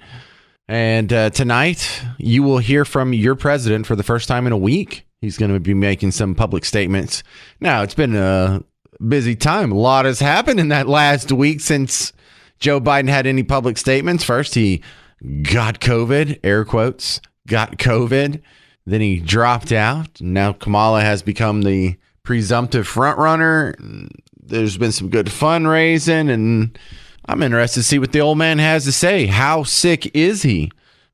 And tonight, you will hear from your president for the first time in a week. He's going to be making some public statements. Now, it's been a busy time. A lot has happened in that last week since Joe Biden had any public statements. First, he got COVID, air quotes, got COVID. Then he dropped out. Now Kamala has become the presumptive front runner. There's been some good fundraising, and I'm interested to see what the old man has to say. How sick is he?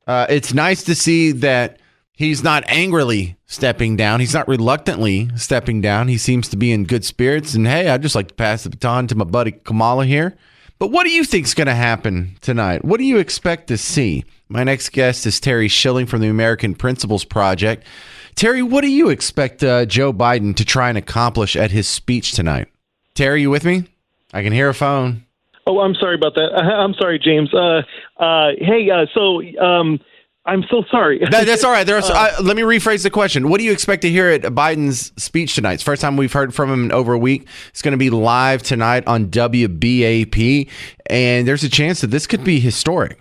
It's nice to see that he's not angrily stepping down. He's not reluctantly stepping down. He seems to be in good spirits. And hey, I'd just like to pass the baton to my buddy Kamala here. But what do you think is going to happen tonight? What do you expect to see? My next guest is Terry Schilling from the American Principles Project. Terry, what do you expect Joe Biden to try and accomplish at his speech tonight? Terry, you with me? I can hear a phone. Oh, I'm sorry about that. I'm sorry, James. I'm so sorry. That's all right. Let me rephrase the question. What do you expect to hear at Biden's speech tonight? It's the first time we've heard from him in over a week. It's going to be live tonight on WBAP, and there's a chance that this could be historic.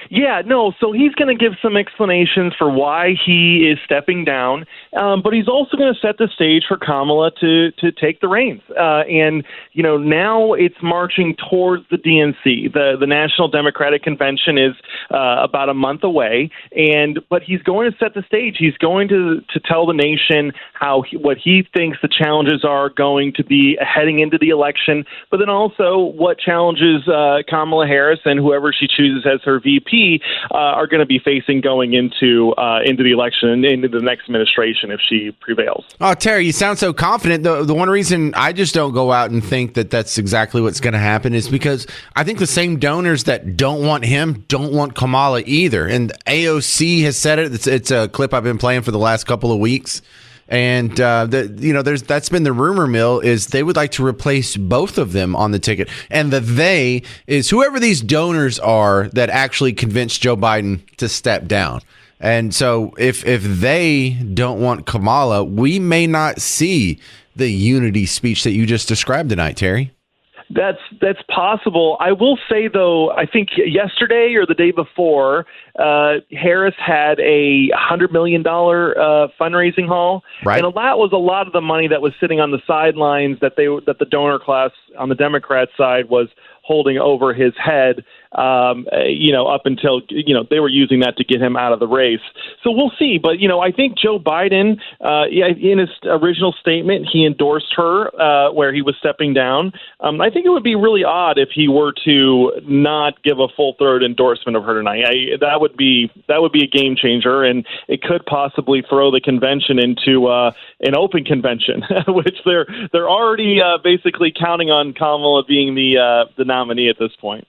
Yeah, no, so he's going to give some explanations for why he is stepping down, but he's also going to set the stage for Kamala to take the reins. And, now it's marching towards the DNC. The National Democratic Convention is about a month away, but he's going to set the stage. He's going to tell the nation what he thinks the challenges are going to be heading into the election, but then also what challenges Kamala Harris and whoever she chooses as her VP are going to be facing going into the election and into the next administration if she prevails. Oh, Terry, you sound so confident. The one reason I just don't go out and think that that's exactly what's going to happen is because I think the same donors that don't want him don't want Kamala either. And AOC has said it. It's a clip I've been playing for the last couple of weeks. And that's been the rumor mill is they would like to replace both of them on the ticket. And the they is whoever these donors are that actually convinced Joe Biden to step down. And so if they don't want Kamala, we may not see the unity speech that you just described tonight, Terry. That's possible. I will say, though, I think yesterday or the day before, Harris had a $100 million fundraising haul, right. And that was a lot of the money that was sitting on the sidelines that the donor class on the Democrat side was holding over his head, up until, they were using that to get him out of the race. So we'll see. But, I think Joe Biden, in his original statement, he endorsed her where he was stepping down. I think it would be really odd if he were to not give a full-throat endorsement of her tonight. That would be a game changer, and it could possibly throw the convention into an open convention, which they're already basically counting on Kamala being the nominee at this point.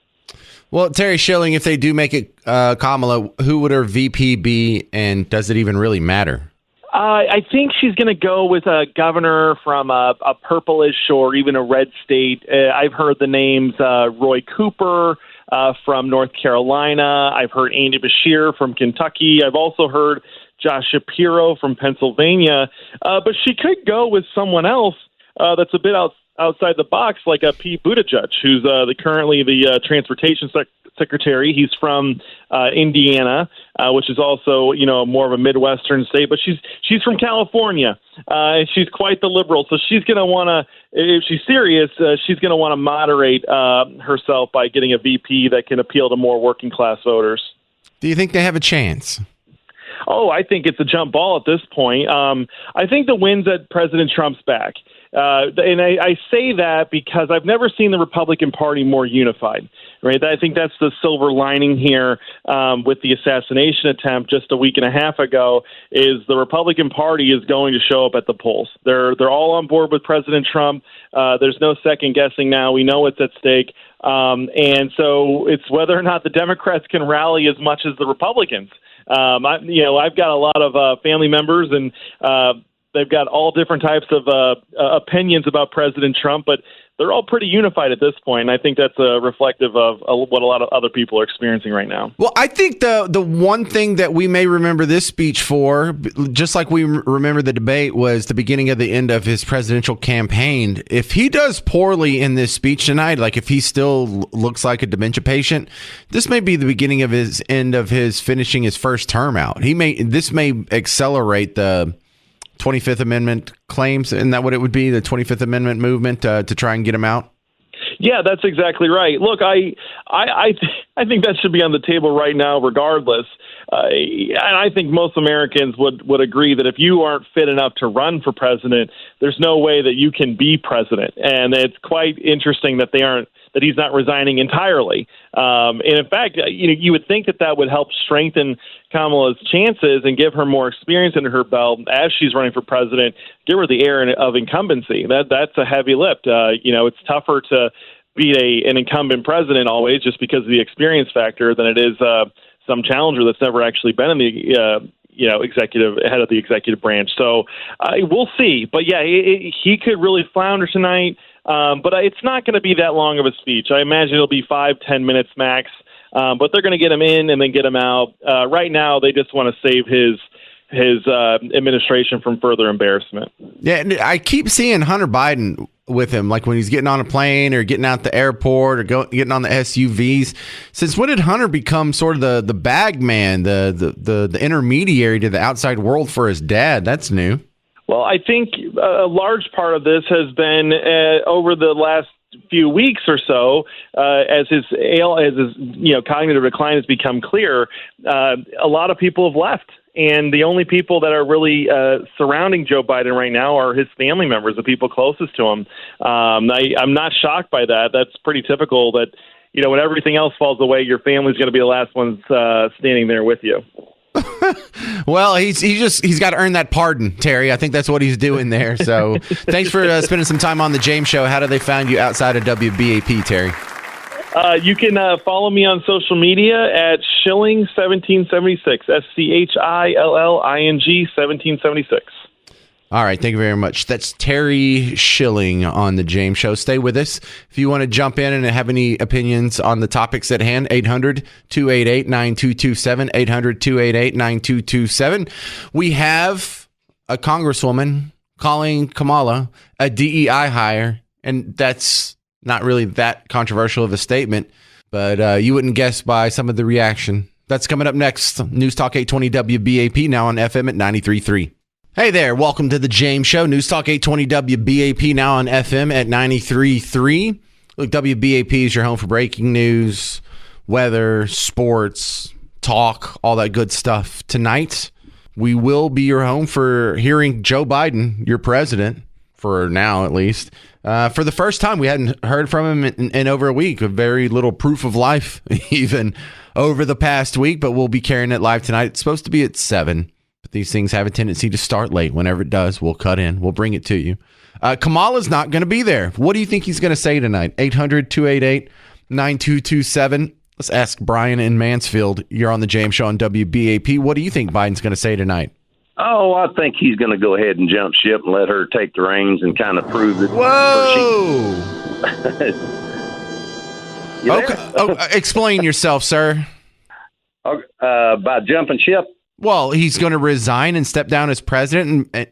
Well, Terry Schilling, if they do make it Kamala, who would her VP be, and does it even really matter? I think she's going to go with a governor from a purplish or even a red state. I've heard the names Roy Cooper from North Carolina. I've heard Andy Beshear from Kentucky. I've also heard Josh Shapiro from Pennsylvania. But she could go with someone else that's a bit outside the box, like a Pete Buttigieg, who's currently the transportation secretary. He's from Indiana, which is also more of a Midwestern state, but she's from California, and she's quite the liberal. So she's going to want to, if she's serious, she's going to want to moderate herself by getting a VP that can appeal to more working class voters. Do you think they have a chance? Oh, I think it's a jump ball at this point. I think the wind's at President Trump's back. And I say that because I've never seen the Republican Party more unified, right? I think that's the silver lining here with the assassination attempt just a week and a half ago is the Republican Party is going to show up at the polls. They're all on board with President Trump. There's no second guessing now. We know it's at stake. And so it's whether or not the Democrats can rally as much as the Republicans. I've got a lot of family members, and they've got all different types of opinions about President Trump, but they're all pretty unified at this point. And I think that's reflective of what a lot of other people are experiencing right now. Well, I think the one thing that we may remember this speech for, just like we remember the debate, was the beginning of the end of his presidential campaign. If he does poorly in this speech tonight, like if he still looks like a dementia patient, this may be the beginning of his end of his finishing his first term out. This may accelerate the 25th Amendment claims. Isn't that what it would be, the 25th Amendment movement to try and get him out? Yeah, that's exactly right. Look, I think that should be on the table right now regardless. And I think most Americans would agree that if you aren't fit enough to run for president, there's no way that you can be president. And it's quite interesting that he's not resigning entirely. And in fact, you would think that would help strengthen Kamala's chances and give her more experience under her belt as she's running for president, give her the air of incumbency. That's a heavy lift. It's tougher to beat an incumbent president always just because of the experience factor than it is some challenger that's never actually been in the executive head of the executive branch. So we'll see. But yeah, he could really flounder tonight. But it's not going to be that long of a speech. I imagine it'll be 5-10 minutes max. But they're going to get him in and then get him out. Right now, they just want to save his administration from further embarrassment. Yeah, and I keep seeing Hunter Biden with him, like when he's getting on a plane or getting out the airport or getting on the SUVs. Since when did Hunter become sort of the bag man, the intermediary to the outside world for his dad? That's new. Well, I think a large part of this has been over the last few weeks or so, as his cognitive decline has become clear. A lot of people have left, and the only people that are really surrounding Joe Biden right now are his family members, the people closest to him. I'm not shocked by that. That's pretty typical. That when everything else falls away, your family's going to be the last ones standing there with you. Well, he's got to earn that pardon, Terry. I think that's what he's doing there. So thanks for spending some time on the James Show. How do they find you outside of WBAP, Terry? You can follow me on social media at Schilling1776, SCHILLING 1776. All right, thank you very much. That's Terry Schilling on the James Show. Stay with us. If you want to jump in and have any opinions on the topics at hand, 800-288-9227, 800-288-9227. We have a congresswoman calling Kamala a DEI hire, and that's not really that controversial of a statement, but you wouldn't guess by some of the reaction. That's coming up next. News Talk 820 WBAP, now on FM at 93.3. Hey there, welcome to the James Show. News Talk 820 WBAP, now on FM at 93.3. Look, WBAP is your home for breaking news, weather, sports, talk, all that good stuff. Tonight, we will be your home for hearing Joe Biden, your president, for now at least. For the first time, we hadn't heard from him in over a week. Very little proof of life even over the past week, but we'll be carrying it live tonight. It's supposed to be at 7, but these things have a tendency to start late. Whenever it does, we'll cut in. We'll bring it to you. Kamala's not going to be there. What do you think he's going to say tonight? 800-288-9227. Let's ask Brian in Mansfield. You're on the James Show on WBAP. What do you think Biden's going to say tonight? Oh, I think he's going to go ahead and jump ship and let her take the reins and kind of prove that. Whoa! Explain yourself, sir. By jumping ship? Well, he's going to resign and step down as president. I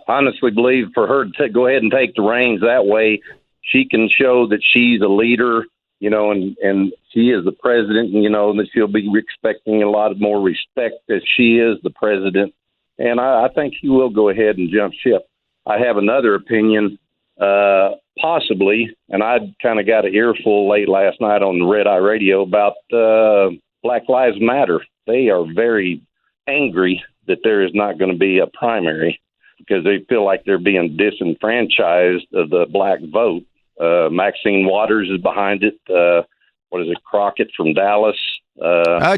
honestly believe for her to go ahead and take the reins, that way she can show that she's a leader, and she is the president, and, that she'll be expecting a lot more respect as she is the president. And I think he will go ahead and jump ship. I have another opinion, possibly, and I kind of got an earful late last night on the Red Eye Radio about Black Lives Matter. They are very angry that there is not going to be a primary because they feel like they're being disenfranchised of the black vote. Maxine Waters is behind it. What is it, Crockett from Dallas?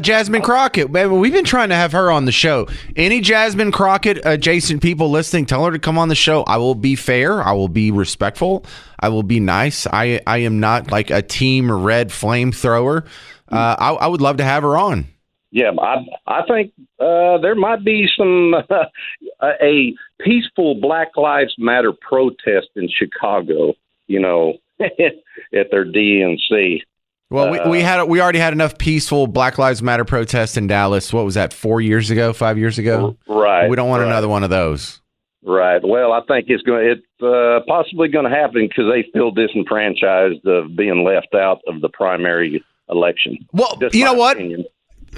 Jasmine Crockett. We've been trying to have her on the show. Any Jasmine Crockett adjacent people listening, tell her to come on the show. I will be fair. I will be respectful. I will be nice. I am not like a team red flamethrower. I would love to have her on. Yeah, I think there might be some a peaceful Black Lives Matter protest in Chicago, at their DNC. Well, we already had enough peaceful Black Lives Matter protests in Dallas. What was that, 5 years ago? Right. We don't want another one of those. Right. Well, I think it's possibly going to happen because they feel disenfranchised of being left out of the primary election. Well, you know what? Opinion.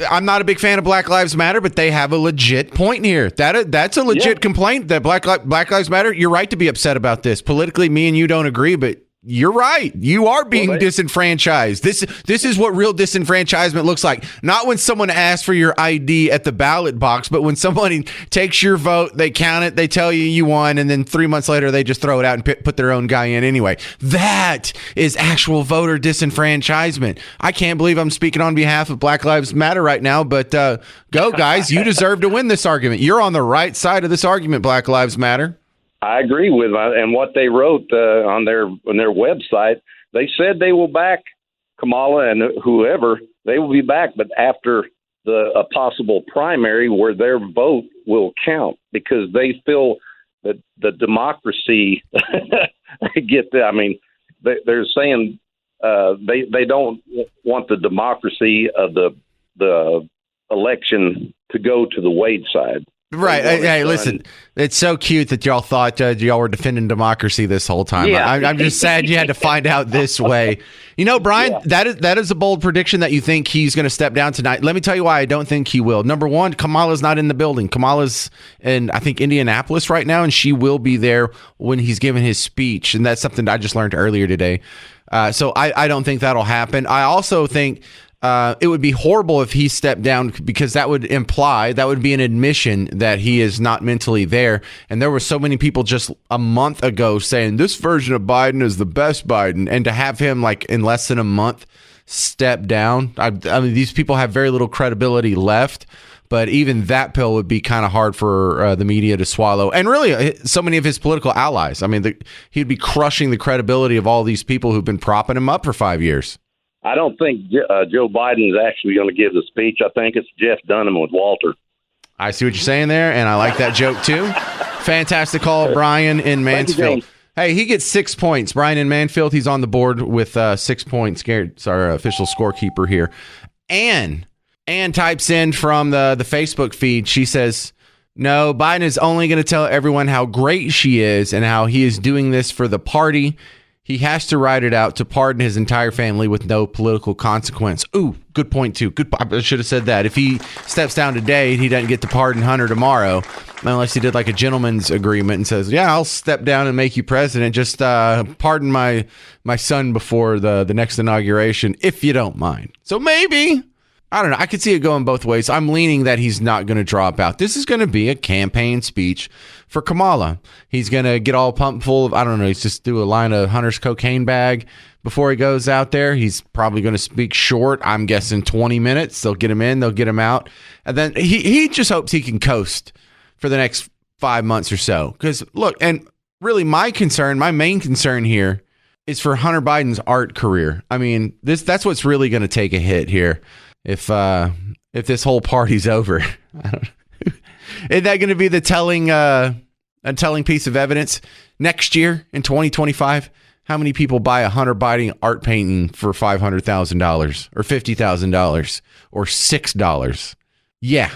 I'm not a big fan of Black Lives Matter, but they have a legit point here. That's a legit complaint that Black Lives Matter. You're right to be upset about this. Politically, me and you don't agree, but you're right. You are being disenfranchised. This is what real disenfranchisement looks like. Not when someone asks for your ID at the ballot box, but when somebody takes your vote, they count it, they tell you won, and then 3 months later they just throw it out and put their own guy in anyway. That is actual voter disenfranchisement. I can't believe I'm speaking on behalf of Black Lives Matter right now, but go guys. You deserve to win this argument. You're on the right side of this argument, Black Lives Matter. I agree with and what they wrote on their website. They said they will back Kamala and whoever. They will be back, but after a possible primary where their vote will count, because they feel that the democracy they're saying they don't want the democracy of the election to go to the Wade side. Right. Hey, listen, it's so cute that y'all thought y'all were defending democracy this whole time. Yeah. I'm just sad you had to find out this way. Brian, that is a bold prediction that you think he's going to step down tonight. Let me tell you why I don't think he will. Number one, Kamala's not in the building. Kamala's in, I think, Indianapolis right now, and she will be there when he's giving his speech. And that's something I just learned earlier today. So I don't think that'll happen. I also think it would be horrible if he stepped down, because that would be an admission that he is not mentally there. And there were so many people just a month ago saying this version of Biden is the best Biden. And to have him like in less than a month step down, I mean, these people have very little credibility left. But even that pill would be kind of hard for the media to swallow. And really, so many of his political allies. I mean, he'd be crushing the credibility of all these people who've been propping him up for 5 years. I don't think Joe Biden is actually going to give the speech. I think it's Jeff Dunham with Walter. I see what you're saying there, and I like that joke too. Fantastic call, Brian in Mansfield. Hey, he gets 6 points. Brian in Mansfield, he's on the board with 6 points. It's our official scorekeeper here. Ann types in from the Facebook feed. She says, no, Biden is only going to tell everyone how great she is and how he is doing this for the party. He has to write it out to pardon his entire family with no political consequence. Ooh, good point, too. I should have said that. If he steps down today, he doesn't get to pardon Hunter tomorrow, unless he did like a gentleman's agreement and says, yeah, I'll step down and make you president. Just pardon my son before the next inauguration, if you don't mind. So maybe, I don't know. I could see it going both ways. I'm leaning that he's not going to drop out. This is going to be a campaign speech for Kamala. He's going to get all pumped full of, I don't know, he's just do a line of Hunter's cocaine bag before he goes out there. He's probably going to speak short. I'm guessing 20 minutes. They'll get him in, they'll get him out. And then he just hopes he can coast for the next 5 months or so. Because look, and really my main concern here is for Hunter Biden's art career. I mean, that's what's really going to take a hit here. If this whole party's over, I don't know. Isn't that going to be the telling piece of evidence next year in 2025? How many people buy a Hunter Biden art painting for $500,000 or $50,000 or $6? Yeah,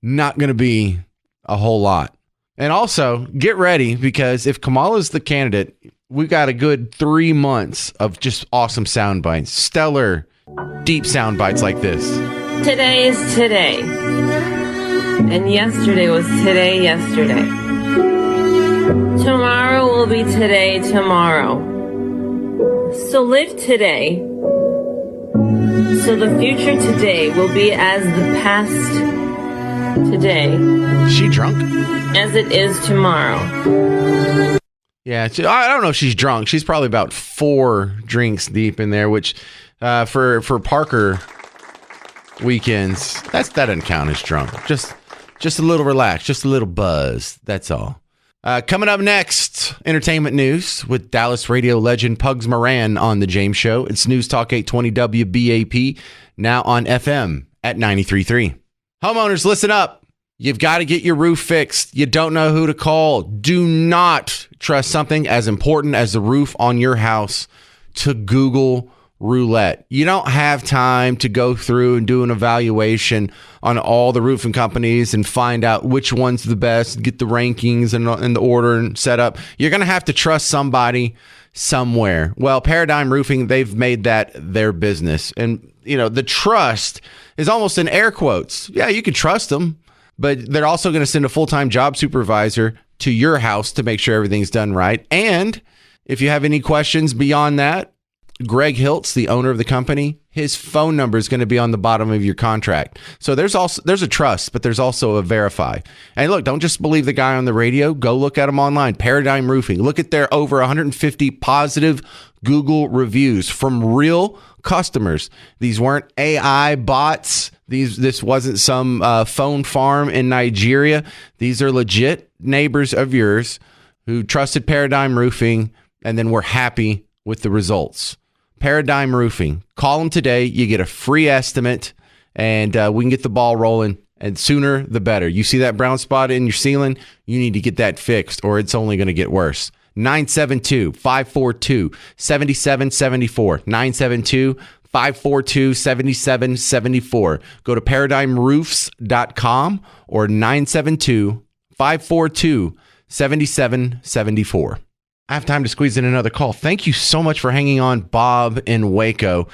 not going to be a whole lot. And also get ready, because if Kamala's the candidate, we got a good 3 months of just awesome sound bites, stellar, deep sound bites like this. Today is today. And yesterday was today yesterday. Tomorrow will be today tomorrow. So live today. So the future today will be as the past today. Is she drunk? As it is tomorrow. Yeah, I don't know if she's drunk. She's probably about 4 drinks deep in there, which for Parker weekends, that doesn't count as drunk. Just a little relaxed, just a little buzz. That's all. Coming up next, entertainment news with Dallas radio legend Pugs Moran on The James Show. It's News Talk 820 WBAP, now on FM at 93.3. Homeowners, listen up. You've got to get your roof fixed. You don't know who to call. Do not trust something as important as the roof on your house to Google roulette. You don't have time to go through and do an evaluation on all the roofing companies and find out which one's the best, get the rankings and the order and set up. You're going to have to trust somebody somewhere. Well, Paradigm Roofing, they've made that their business. And, the trust is almost in air quotes. Yeah, you can trust them, but they're also going to send a full-time job supervisor to your house to make sure everything's done right. And if you have any questions beyond that, Greg Hiltz, the owner of the company, his phone number is going to be on the bottom of your contract. So there's a trust, but there's also a verify. And look, don't just believe the guy on the radio. Go look at him online, Paradigm Roofing. Look at their over 150 positive Google reviews from real customers. These weren't AI bots. This wasn't some phone farm in Nigeria. These are legit neighbors of yours who trusted Paradigm Roofing and then were happy with the results. Paradigm Roofing. Call them today. You get a free estimate, and we can get the ball rolling, and sooner the better. You see that brown spot in your ceiling? You need to get that fixed, or it's only going to get worse. 972-542-7774. 972-542-7774. Go to ParadigmRoofs.com or 972-542-7774. I have time to squeeze in another call. Thank you so much for hanging on, Bob in Waco.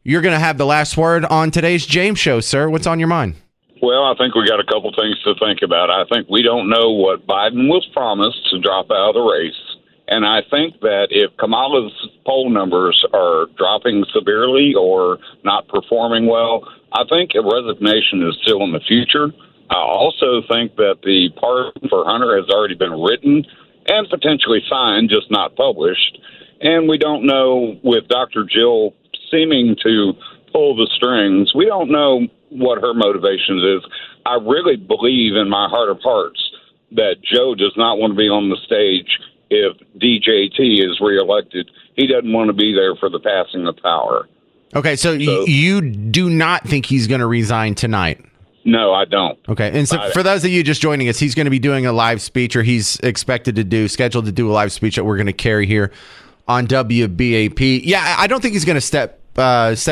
You're going to have the last word on today's James Show, sir. What's on your mind? Well, I think we got a couple things to think about. I think we don't know what Biden was promised to drop out of the race. And I think that if Kamala's poll numbers are dropping severely or not performing well, I think a resignation is still in the future. I also think that the pardon for Hunter has already been written and potentially signed, just not published. And we don't know, with Dr. Jill seeming to pull the strings, we don't know what her motivations is. I really believe in my heart of hearts that Joe does not want to be on the stage if DJT is reelected. He doesn't want to be there for the passing of power. Okay, so you do not think he's going to resign tonight? No, I don't. Okay. And so for those of you just joining us, he's going to be doing a live speech, or he's scheduled to do a live speech that we're going to carry here on WBAP. Yeah, I don't think he's going to step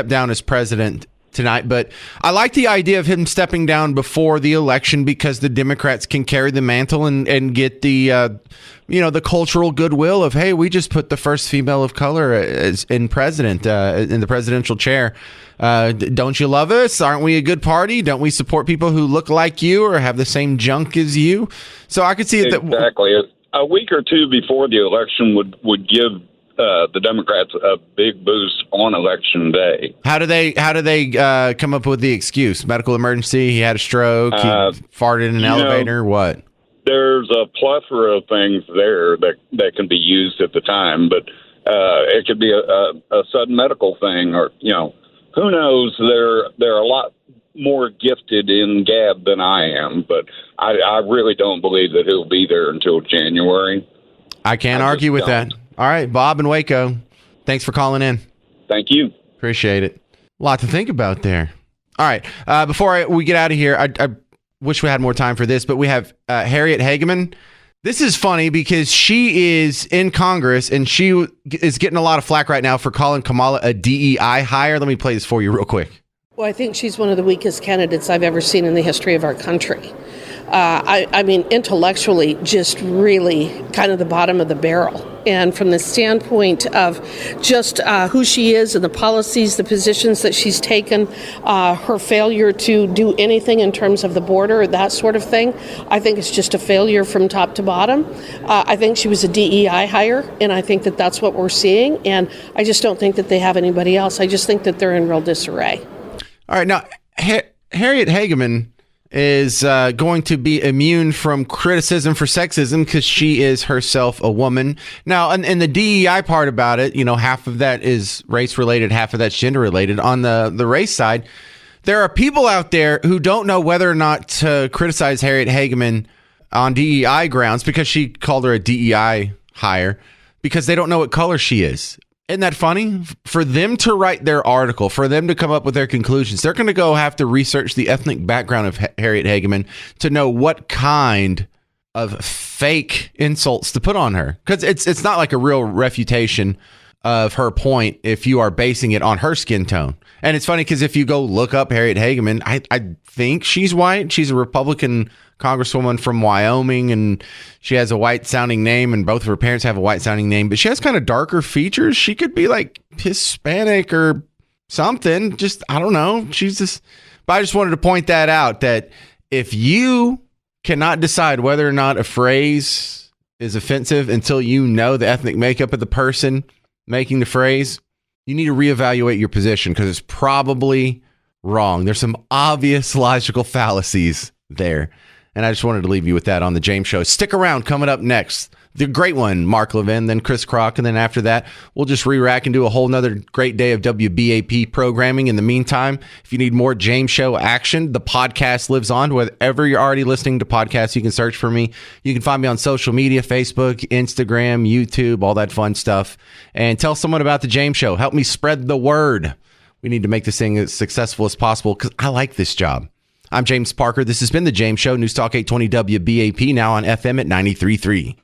down as president tonight, but I like the idea of him stepping down before the election because the Democrats can carry the mantle and get the the cultural goodwill of, hey, we just put the first female of color in the presidential chair. Don't you love us? Aren't we a good party? Don't we support people who look like you or have the same junk as you? So I could see it exactly. A week or two before the election would give the Democrats a big boost on election day. How do they come up with the excuse? Medical emergency? He had a stroke? He farted in an elevator? What? There's a plethora of things there that can be used at the time, but it could be a sudden medical thing, or who knows? They're a lot more gifted in gab than I am, but I really don't believe that he'll be there until January. I can't argue with that. All right, Bob in Waco, thanks for calling in. Thank you. Appreciate it. A lot to think about there. All right, before we get out of here, I wish we had more time for this, but we have Harriet Hageman. This is funny because she is in Congress, and she is getting a lot of flack right now for calling Kamala a DEI hire. Let me play this for you real quick. Well, I think she's one of the weakest candidates I've ever seen in the history of our country. I mean, intellectually, just really kind of the bottom of the barrel. And from the standpoint of just who she is and the policies, the positions that she's taken, her failure to do anything in terms of the border, that sort of thing, I think it's just a failure from top to bottom. I think she was a DEI hire, and I think that that's what we're seeing. And I just don't think that they have anybody else. I just think that they're in real disarray. All right. Now, Harriet Hageman is going to be immune from criticism for sexism because she is herself a woman. Now, and the DEI part about it, half of that is race-related, half of that's gender-related. On the race side, there are people out there who don't know whether or not to criticize Harriet Hageman on DEI grounds because she called her a DEI hire because they don't know what color she is. Isn't that funny? For them to write their article, for them to come up with their conclusions, they're going to go have to research the ethnic background of Harriet Hageman to know what kind of fake insults to put on her. Because it's not like a real refutation of her point if you are basing it on her skin tone. And it's funny because if you go look up Harriet Hageman, I think she's white. She's a Republican congresswoman from Wyoming, and she has a white sounding name, and both of her parents have a white sounding name, but she has kind of darker features. She could be like Hispanic or something. Just, I don't know. But I just wanted to point that out, that if you cannot decide whether or not a phrase is offensive until you know the ethnic makeup of the person making the phrase, you need to reevaluate your position because it's probably wrong. There's some obvious logical fallacies there. And I just wanted to leave you with that on the James Show. Stick around. Coming up next, the great one, Mark Levin, then Chris Kroc. And then after that, we'll just re-rack and do a whole nother great day of WBAP programming. In the meantime, if you need more James Show action, the podcast lives on. Wherever you're already listening to podcasts, you can search for me. You can find me on social media, Facebook, Instagram, YouTube, all that fun stuff. And tell someone about the James Show. Help me spread the word. We need to make this thing as successful as possible because I like this job. I'm James Parker. This has been The James Show, News Talk 820 WBAP, now on FM at 93.3.